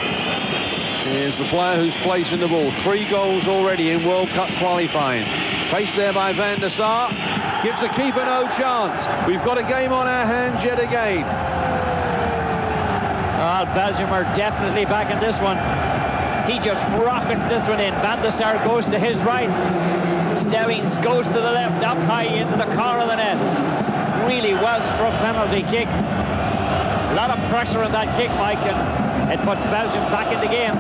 is the player who's placing the ball. 3 goals already in World Cup qualifying. Faced there by Van der Sar. Gives the keeper no chance. We've got a game on our hands yet again. Well, Belgium are definitely back in this one. He just rockets this one in. Van der Sar goes to his right. Stevens goes to the left, up high into the corner of the net. Really well-struck penalty kick. A lot of pressure on that kick, Mike, and it puts Belgium back in the game.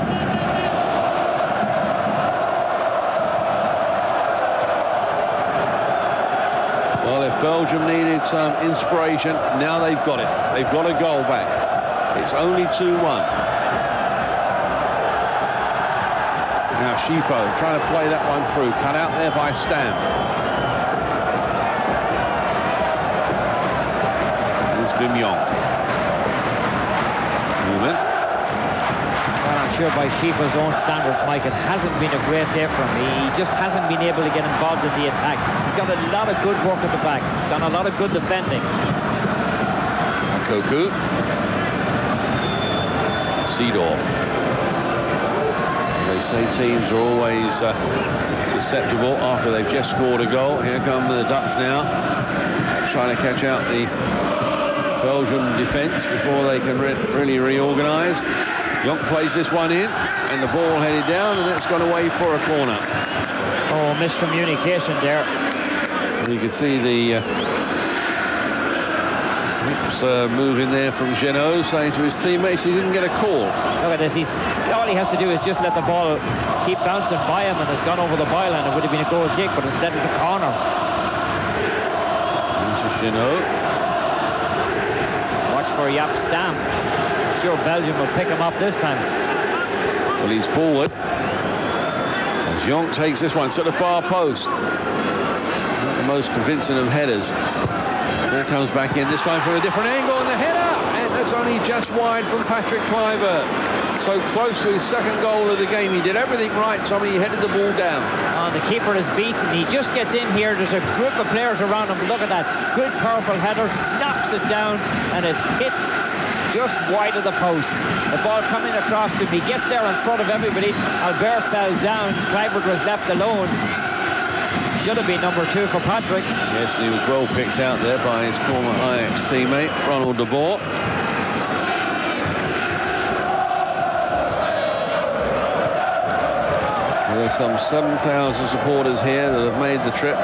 Well, if Belgium needed some inspiration, now they've got it. They've got a goal back. It's only 2-1. Now Schifo trying to play that one through. Cut out there by Stam. Here's Wim Jonk. Movement. Well, I'm sure by Schieffer's own standards, Mike, it hasn't been a great day for him. He just hasn't been able to get involved in the attack. He's got a lot of good work at the back. Done a lot of good defending. Koku. Seedorf. They say teams are always susceptible after they've just scored a goal. Here come the Dutch now, trying to catch out the Belgian defence before they can really reorganise. Jonk plays this one in, and the ball headed down, and that's gone away for a corner. Oh, miscommunication there. And you can see the hips moving there from Genot, saying to his teammates he didn't get a call. Look at this. All he has to do is just let the ball keep bouncing by him, and it's gone over the byline. It would have been a goal kick, but instead it's a corner. This is Genot. Watch for Jaap Stam. I'm sure Belgium will pick him up this time. Well, he's forward. As Jonk takes this one to the far post. Not the most convincing of headers. There comes back in, this time from a different angle, and the header! And that's only just wide from Patrick Kluivert. So close to his second goal of the game. He did everything right, Tommy. He headed the ball down. Oh, the keeper is beaten. He just gets in here. There's a group of players around him. Look at that. Good, powerful header. Knocks it down, and it hits just wide of the post. The ball coming across to him. He gets there in front of everybody. Albert fell down. Clyburn was left alone. Should have been number 2 for Patrick. Yes, and he was well picked out there by his former Ajax teammate, Ronald de Boer. There's some 7,000 supporters here that have made the trip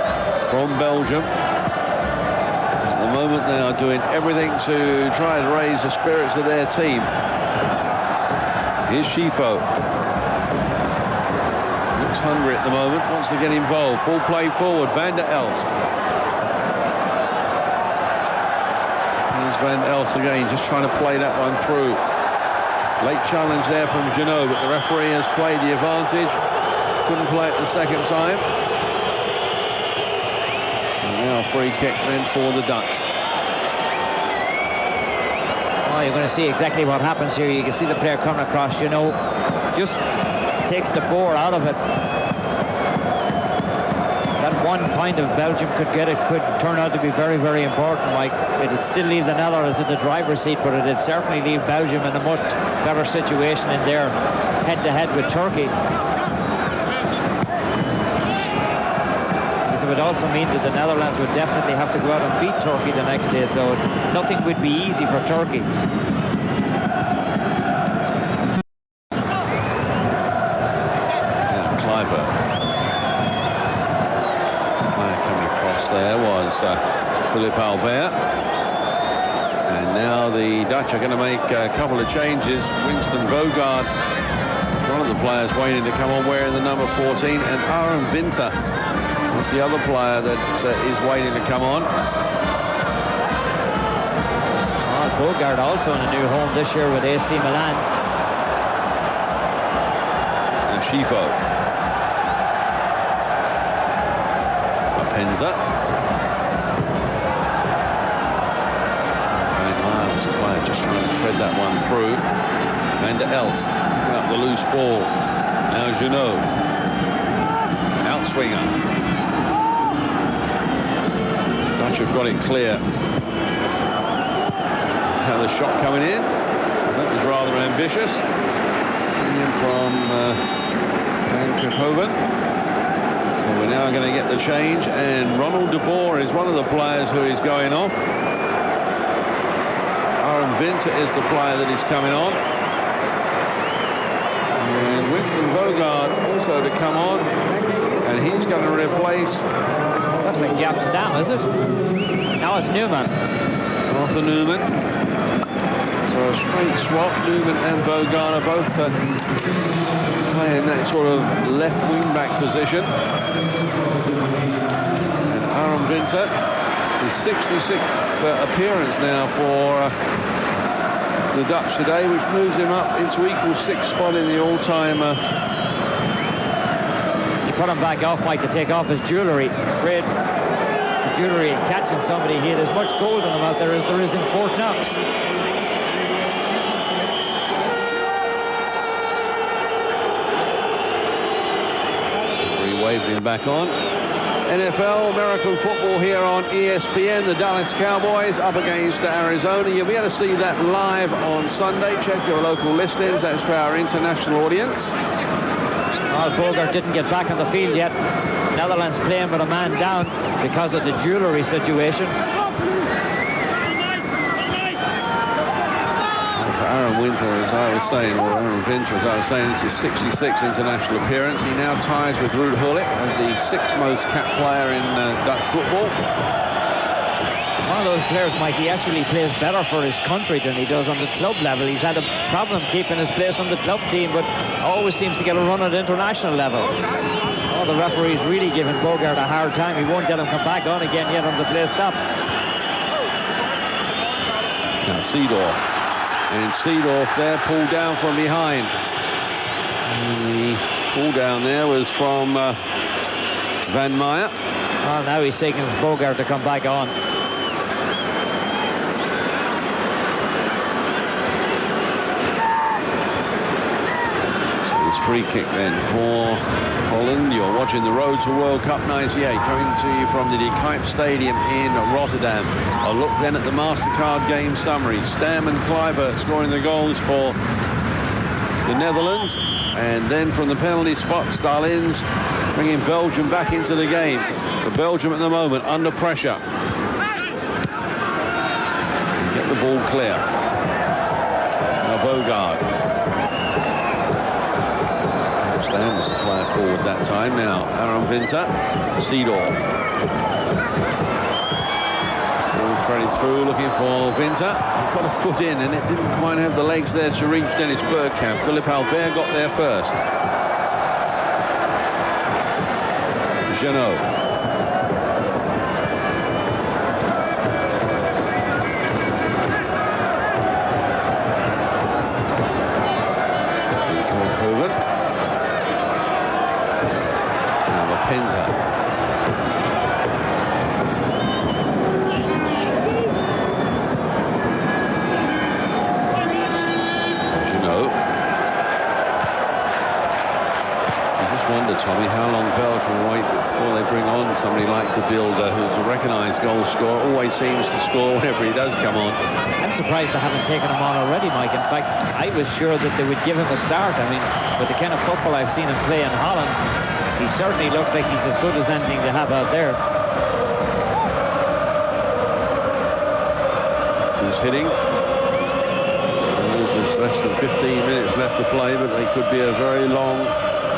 from Belgium. At the moment, they are doing everything to try and raise the spirits of their team. Here's Schifo. Looks hungry at the moment, wants to get involved. Ball played forward, Van der Elst. Here's Van der Elst again, just trying to play that one through. Late challenge there from Jeannot, but the referee has played the advantage. Couldn't play it the second time. So now free kick then for the Dutch. Oh, you're going to see exactly what happens here. You can see the player coming across, you know, just takes the bore out of it. That 1 point of Belgium could get it could turn out to be very, very important, Mike. It'd still leave the Netherlands in the driver's seat, but it'd certainly leave Belgium in a much better situation in their head-to-head with Turkey. It would also mean that the Netherlands would definitely have to go out and beat Turkey the next day, so nothing would be easy for Turkey. Yeah, Clyburn. Coming across there was Philippe Albert. And now the Dutch are going to make a couple of changes. Winston Bogarde, one of the players waiting to come on, wearing the number 14, and Aaron Winter is the other player that is waiting to come on. Bogarde also in a new home this year with AC Milan. And Schifo. Mapenza. And Miles, the player, just trying to thread that one through. Van der Elst, picking up the loose ball. Now Jeannot. Outswinger. Dutch have got it clear. Now the shot coming in. That was rather ambitious. Coming in from Van Kerkhoven. So we're now going to get the change, and Ronald de Boer is one of the players who is going off. Aaron Winter is the player that is coming on. And Winston Bogarde also to come on. And he's going to replace... Looks like Jaap Stam, is it? Now it's Newman. Arthur Newman. So a straight swap. Newman and Bogarde are both playing that sort of left wing-back position. And Aaron Winter, his 66th appearance now for the Dutch today, which moves him up into equal 6th spot in the all-time... Put him back off, Mike, to take off his jewellery. Afraid the jewellery and catching somebody. He had as much gold in him out there as there is in Fort Knox. Waving him back on. NFL, American football here on ESPN. The Dallas Cowboys up against Arizona. You'll be able to see that live on Sunday. Check your local listings. That's for our international audience. Well, Bogarde didn't get back on the field yet. Netherlands playing with a man down because of the jewellery situation. And for Aaron Winter, as I was saying, or Aaron Winter, as I was saying, this is 66th international appearance. He now ties with Ruud Gullit as the 6th most capped player in Dutch football. One of those players, Mike, he actually plays better for his country than he does on the club level. He's had a problem keeping his place on the club team, but always seems to get a run at international level. Oh, the referee's really giving Bogarde a hard time. He won't get him come back on again yet until the play stops. Now Seedorf. And Seedorf there pulled down from behind. And the pull down there was from Van Meyer. Oh, now he's taking Bogarde to come back on. Free kick then for Holland. You're watching the Road to World Cup 98, coming to you from the De Kuip Stadium in Rotterdam. A look then at the MasterCard game summary. Stam and Kluivert scoring the goals for the Netherlands, and then from the penalty spot, Stalins bringing Belgium back into the game. For Belgium at the moment under pressure. Get the ball clear. Now Bogard. Stam was the player forward that time. Now Aaron Winter, Seedorf. Threading through, looking for Winter. He got a foot in, and it didn't quite have the legs there to reach Dennis Bergkamp. Philippe Albert got there first. Jeannot. Koven. Now Mapenza. Wonder, Tommy, how long Belgium will wait before they bring on somebody like De Bilder, who's a recognised goal scorer, always seems to score whenever he does come on. I'm surprised they haven't taken him on already, Mike. In fact, I was sure that they would give him a start. I mean, with the kind of football I've seen him play in Holland, he certainly looks like he's as good as anything they have out there. Who's hitting? There's less than 15 minutes left to play, but they could be a very long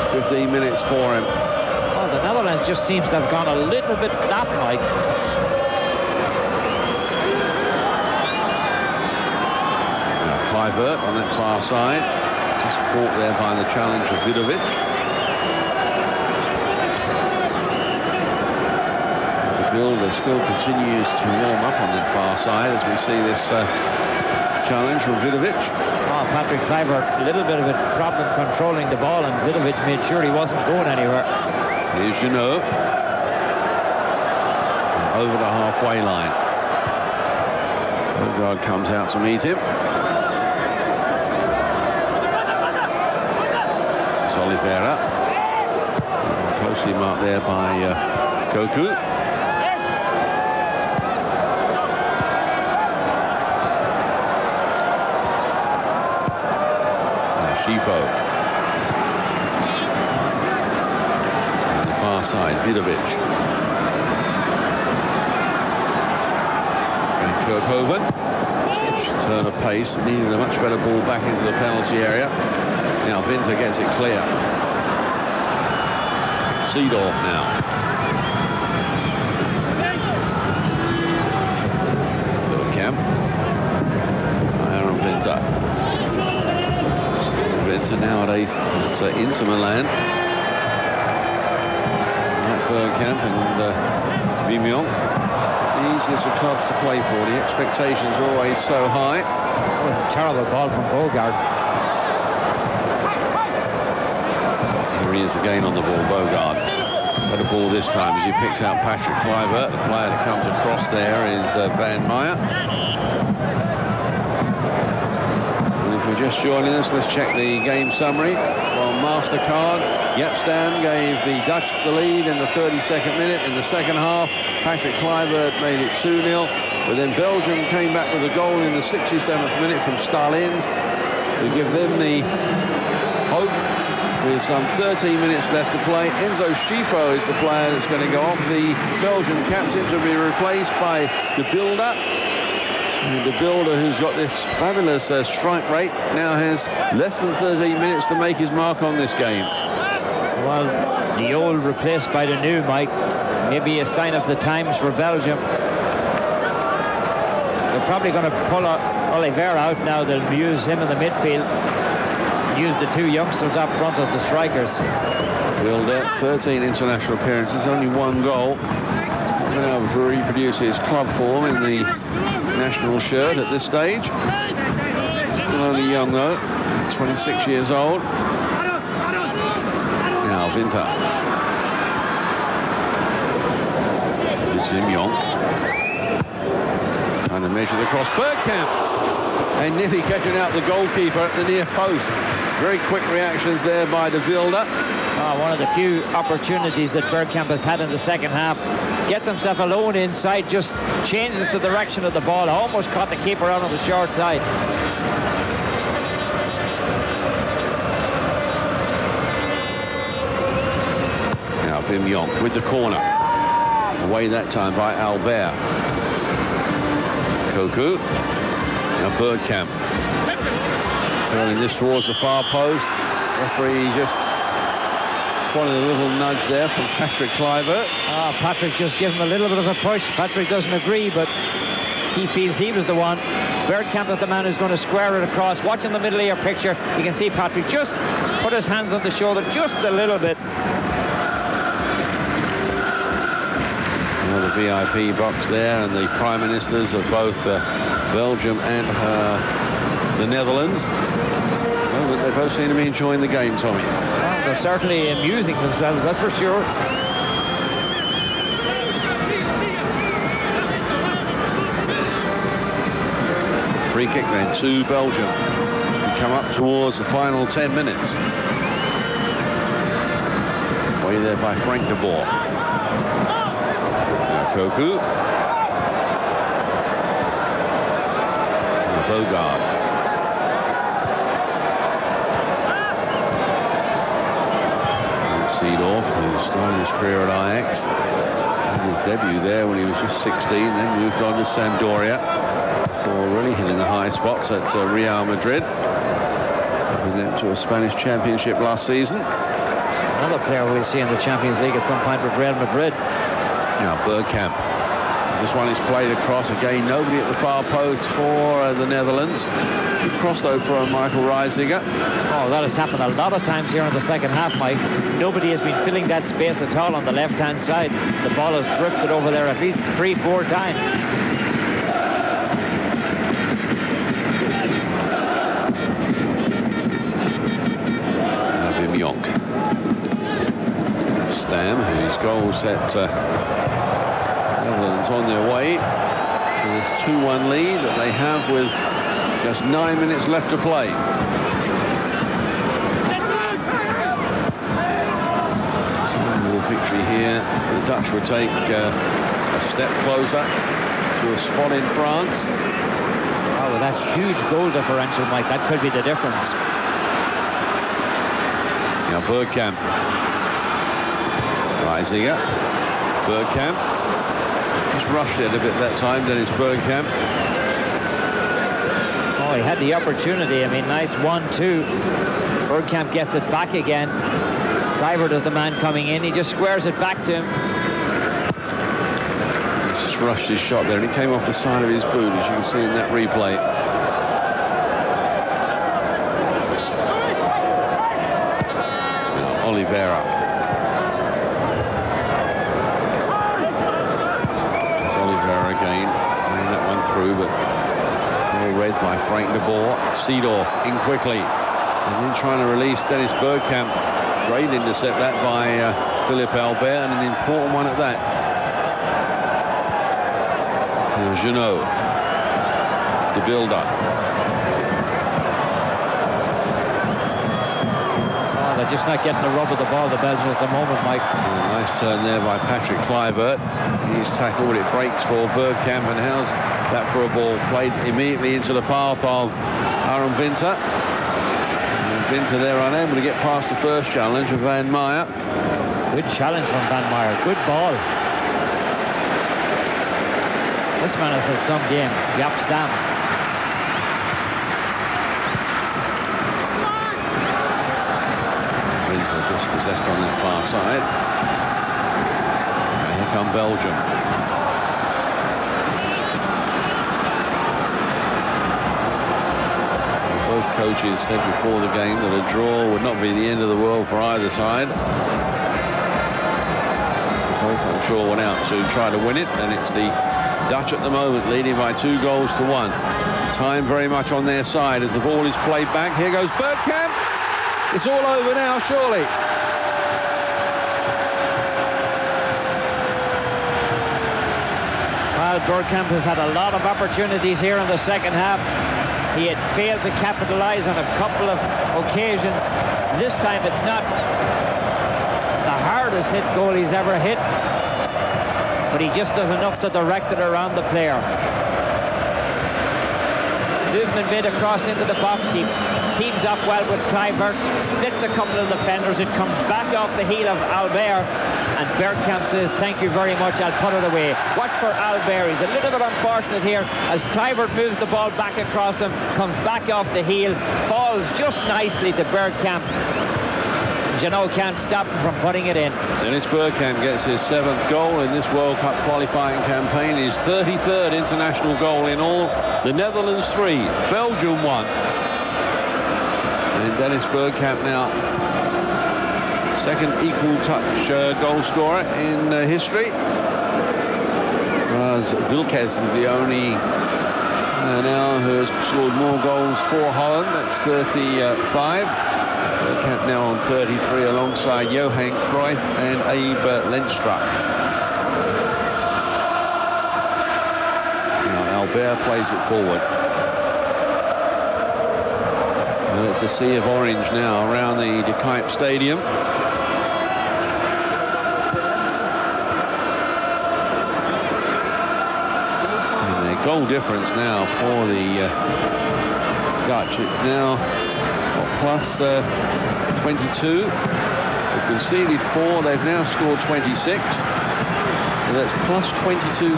15 minutes for him. Well, the Netherlands just seems to have gone a little bit flat, Mike. Now Kluivert on that far side. Just caught there by the challenge of Vidovic. De Bilder still continues to warm up on that far side as we see this challenge from Vidovic. Oh, Patrick Kluivert, a little bit of a problem controlling the ball, and Vidovic made sure he wasn't going anywhere. Here's Jeannot. Over the halfway line. Bogard comes out to meet him. It's Oliveira. Closely marked there by Koku. Schifo. On the far side, Vidovic. And Kirkhoven. Turn of pace, needing a much better ball back into the penalty area. Now Winter gets it clear. Seedorf now. Bergkamp. Aaron Winter. Nowadays it's Inter Milan. Like Bergkamp and Vimyon. The easiest of clubs to play for. The expectations are always so high. That was a terrible ball from Bogard. Here he is again on the ball, Bogard. Better ball this time as he picks out Patrick Kluivert. The player that comes across there is Van Meyer. If you're just joining us, let's check the game summary from MasterCard. Stam gave the Dutch the lead in the 32nd minute. In the second half, Patrick Kluivert made it 2-0. But then Belgium came back with a goal in the 67th minute from Stalins to give them the hope. With some 13 minutes left to play, Enzo Schifo is the player that's going to go off. The Belgian captain to be replaced by De Bilder. De Bilder, who's got this fabulous strike rate, now has less than 13 minutes to make his mark on this game. Well, the old replaced by the new, Mike. Maybe a sign of the times for Belgium. They're probably going to pull Oliveira out now. They'll use him in the midfield. Use the two youngsters up front as the strikers. Bilder, 13 international appearances, only one goal. He's not been able to reproduce his club form in the national shirt at this stage. Still only young though, 26 years old. Now Winter. This is Vimyon. Trying to measure the cross. Bergkamp! And nearly catching out the goalkeeper at the near post. Very quick reactions there by De Bilder. One of the few opportunities that Bergkamp has had in the second half. Gets himself alone inside, just changes the direction of the ball. Almost caught the keeper out on the short side. Now Wim Jonk with the corner. Away that time by Albert. Koku. Now Bergkamp. Curling this towards the far post. Referee just spotted a little nudge there from Patrick Kluivert. Patrick just gave him a little bit of a push. Patrick doesn't agree, but he feels he was the one. Bergkamp is the man who's going to square it across. Watching the middle of your picture, you can see Patrick just put his hands on the shoulder just a little bit. The VIP box there, and the prime ministers of both Belgium and the Netherlands. Well, they both seem to be enjoying the game, Tommy. Well, they're certainly amusing themselves, that's for sure. Free kick then to Belgium. We come up towards the final 10 minutes. Way there by Frank de Boer. Koku. Bogard. Seedorf, who started his career at Ajax. Had his debut there when he was just 16, then moved on to Sampdoria before really hitting the high spots at Real Madrid. With them to a Spanish championship last season. Another player we'll see in the Champions League at some point with Real Madrid. Now Bergkamp. As this one is played across again, nobody at the far post for the Netherlands. Good cross though from Michael Reisiger. Oh, that has happened a lot of times here in the second half, Mike. Nobody has been filling that space at all on the left-hand side. The ball has drifted over there at least 3-4 times. Wim Jonk. Stam, whose goal set Netherlands on their way to this 2-1 lead that they have with just 9 minutes left to play. Small victory here. The Dutch would take a step closer to a spot in France. Oh, well, that's huge goal differential, Mike. That could be the difference. Now Bergkamp. Reisiger. Bergkamp. Just rushed it a bit that time, Dennis Bergkamp. Oh, he had the opportunity. I mean, nice 1-2. Bergkamp gets it back again. Kluivert is the man coming in. He just squares it back to him. He's just rushed his shot there, and it came off the side of his boot, as you can see in that replay. Now, Oliveira. Again, playing that one through, but all read by Frank de Boer. Seedorf in quickly, and then trying to release Dennis Bergkamp. Great intercept that by Philippe Albert, and an important one at that. Junot, the builder. Oh, they're just not getting the rub of the ball, the Belgians, at the moment, Mike. Nice turn there by Patrick Kluivert. He's tackled, it breaks for Bergkamp, and how's that for a ball played immediately into the path of Aaron Winter. And Winter there unable to get past the first challenge of Van Meyer. Good challenge from Van Meyer. Good ball. This man has had some game. Jaap Stam. Winter dispossessed on that far side. And here come Belgium. Both coaches said before the game that a draw would not be the end of the world for either side. Both, I'm sure, went out to try to win it, and it's the Dutch at the moment leading by 2-1. Time very much on their side as the ball is played back. Here goes Bergkamp. It's all over now, surely. Well, Bergkamp has had a lot of opportunities here in the second half. He had failed to capitalize on a couple of occasions. This time it's not hardest hit goal he's ever hit, but he just does enough to direct it around the player. Movement made across into the box. He teams up well with Kluivert, splits a couple of defenders. It comes back off the heel of Albert, and Bergkamp says, thank you very much, I'll put it away. Watch for Albert. He's a little bit unfortunate here as Kluivert moves the ball back across him, comes back off the heel, falls just nicely to Bergkamp. Jeannot can't stop him from putting it in. Dennis Bergkamp gets his 7th goal in this World Cup qualifying campaign, his 33rd international goal in all. The Netherlands 3, Belgium 1. And Dennis Bergkamp now second equal touch goal scorer in history. Whereas Wilkes is the only now who has scored more goals for Holland. That's 35. Bergkamp now on 33 alongside Johan Cruyff and Abe Lenstra. Now Albert plays it forward. And it's a sea of orange now around the De Kuip Stadium. And the goal difference now for the Dutch. It's now plus 22. They've conceded 4. They've now scored 26. So that's plus 22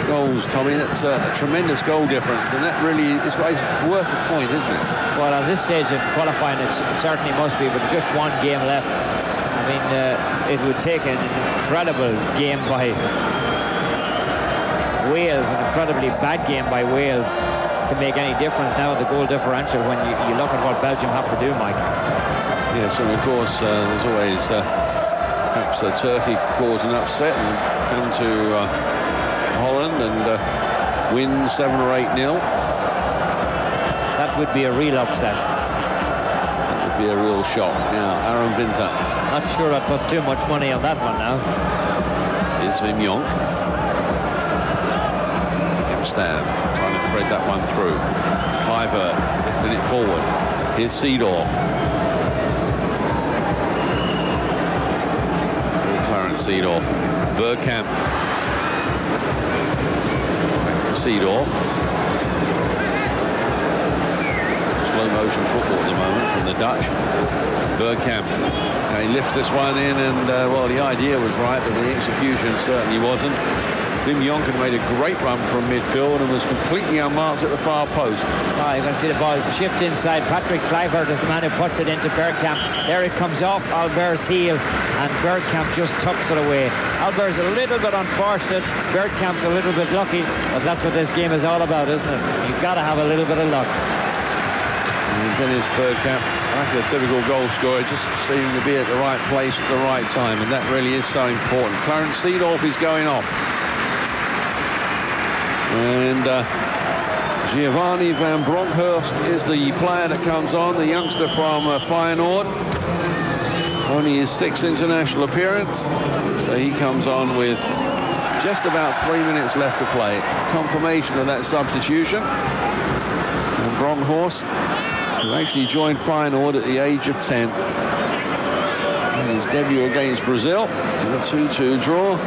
goals, Tommy. That's a tremendous goal difference, and that really is like worth a point, isn't it? Well, at this stage of qualifying, it certainly must be, but just one game left. I mean, it would take an incredible game by Wales, an incredibly bad game by Wales, to make any difference now in the goal differential when you look at what Belgium have to do, Mike. Yes, and of course there's always perhaps Turkey cause an upset and come to Holland and win 7 or 8-0. That would be a real upset. That would be a real shock. Now, Aaron Winter. Not sure I'd put too much money on that one now. Here's Wim Jonk. Stam trying to thread that one through. Kluivert lifting it forward. Here's Seedorf. Clarence Seedorf. Bergkamp. Back to Seedorf. Slow motion football at the moment from the Dutch. Bergkamp. Now he lifts this one in, and well, the idea was right, but the execution certainly wasn't. Wim Jonk had made a great run from midfield and was completely unmarked at the far post. Oh, you're going to see the ball chipped inside. Patrick Kluivert is the man who puts it into Bergkamp. There it comes off Albert's heel, and Bergkamp just tucks it away. Albert's a little bit unfortunate. Bergkamp's a little bit lucky, but that's what this game is all about, isn't it? You've got to have a little bit of luck. And Dennis Bergkamp, like a typical goal scorer, just seeming to be at the right place at the right time, and that really is so important. Clarence Seedorf is going off. And Giovanni van Bronckhorst is the player that comes on, the youngster from Feyenoord. Only his 6th international appearance, so he comes on with just about 3 minutes left to play. Confirmation of that substitution. And Bronckhorst, who actually joined Feyenoord at the age of 10. In his debut against Brazil in a 2-2 draw.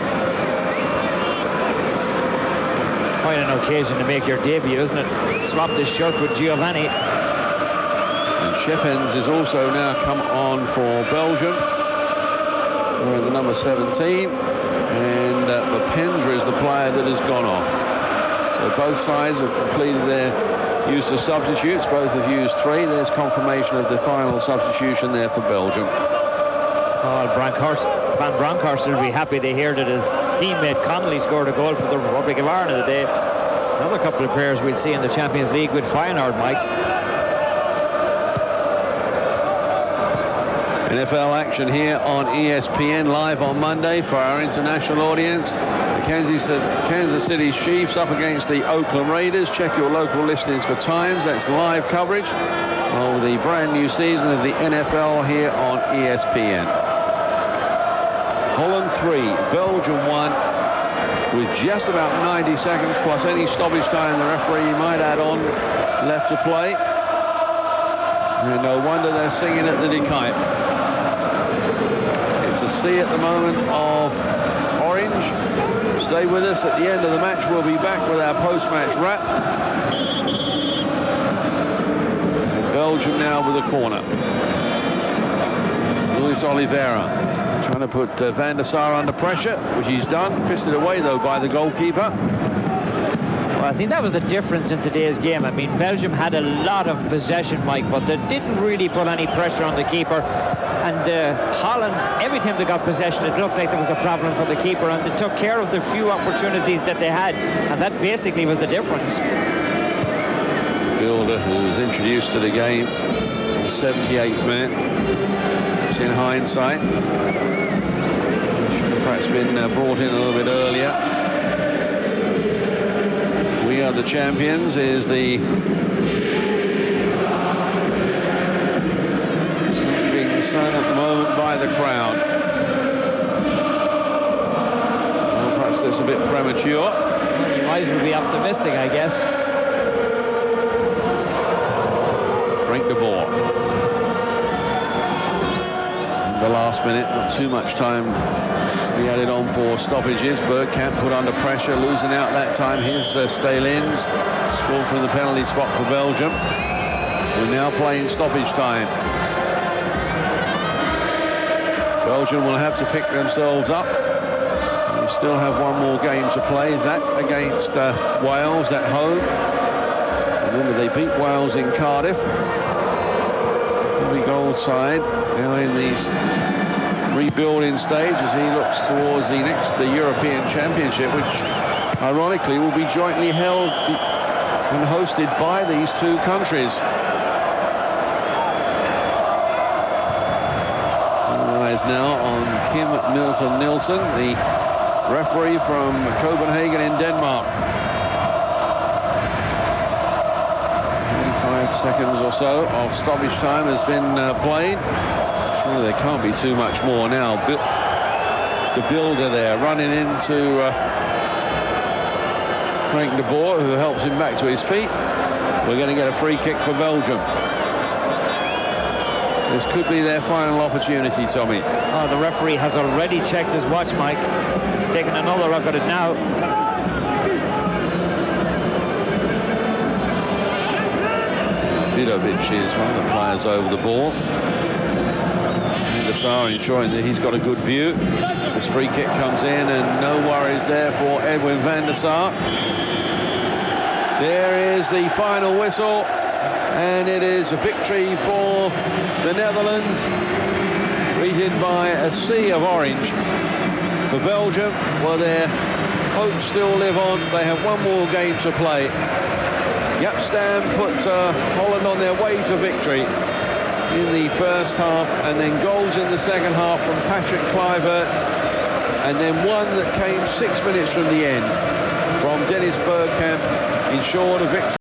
Quite an occasion to make your debut, isn't it? Swapped his shirt with Giovanni. And Schepens is also now come on for Belgium, wearing the number 17, and Bapendra is the player that has gone off. So both sides have completed their use of substitutes. Both have used 3. There's confirmation of the final substitution there for Belgium. Oh, Van Bronckhorst will be happy to hear that his teammate Connolly scored a goal for the Republic of Ireland today. Another couple of players we'll see in the Champions League with Feyenoord, Mike. NFL action here on ESPN live on Monday for our international audience. The Kansas City Chiefs up against the Oakland Raiders. Check your local listings for times. That's live coverage of the brand new season of the NFL here on ESPN. Holland 3, Belgium 1, with just about 90 seconds plus any stoppage time the referee might add on left to play. And no wonder they're singing at the De Kuip. It's a C at the moment of orange. Stay with us. At the end of the match, we'll be back with our post-match wrap. And Belgium now with a corner. Luis Oliveira trying to put Van der Sar under pressure, which he's done. Fisted away, though, by the goalkeeper. Well, I think that was the difference in today's game. I mean, Belgium had a lot of possession, Mike, but they didn't really put any pressure on the keeper. And Holland, every time they got possession, it looked like there was a problem for the keeper, and they took care of the few opportunities that they had, and that basically was the difference. Builder, who was introduced to the game on the 78th minute, in hindsight, should have perhaps been brought in a little bit earlier. We are the champions is the being sung at the moment by the crowd. Well, perhaps that's a bit premature. You might as well be optimistic, I guess. Frank de Boer. The last minute, not too much time to be added on for stoppages. Bergkamp put under pressure, losing out that time. Here's Stalins, scored from the penalty spot for Belgium. We're now playing stoppage time. Belgium will have to pick themselves up. They still have one more game to play, that against Wales at home. Remember, they beat Wales in Cardiff. The goal side now in the rebuilding stage as he looks towards the European Championship, which ironically will be jointly held and hosted by these two countries. All eyes now on Kim Milton-Nielsen, the referee from Copenhagen in Denmark. 45 seconds or so of stoppage time has been played. Surely there can't be too much more now. The builder there running into Frank de Boer, who helps him back to his feet. We're going to get a free kick for Belgium. This could be their final opportunity, Tommy. Oh, the referee has already checked his watch, Mike. He's taking another look at it now. Vidovic is one of the players over the ball. Van der Sar ensuring that he's got a good view. This free kick comes in and no worries there for Edwin van der Sar. There is the final whistle and it is a victory for the Netherlands, greeted by a sea of orange. For Belgium, well, their hopes still live on. They have one more game to play. Jaap Stam put Holland on their way to victory in the first half, and then goals in the second half from Patrick Kluivert, and then one that came 6 minutes from the end from Dennis Bergkamp ensured a victory.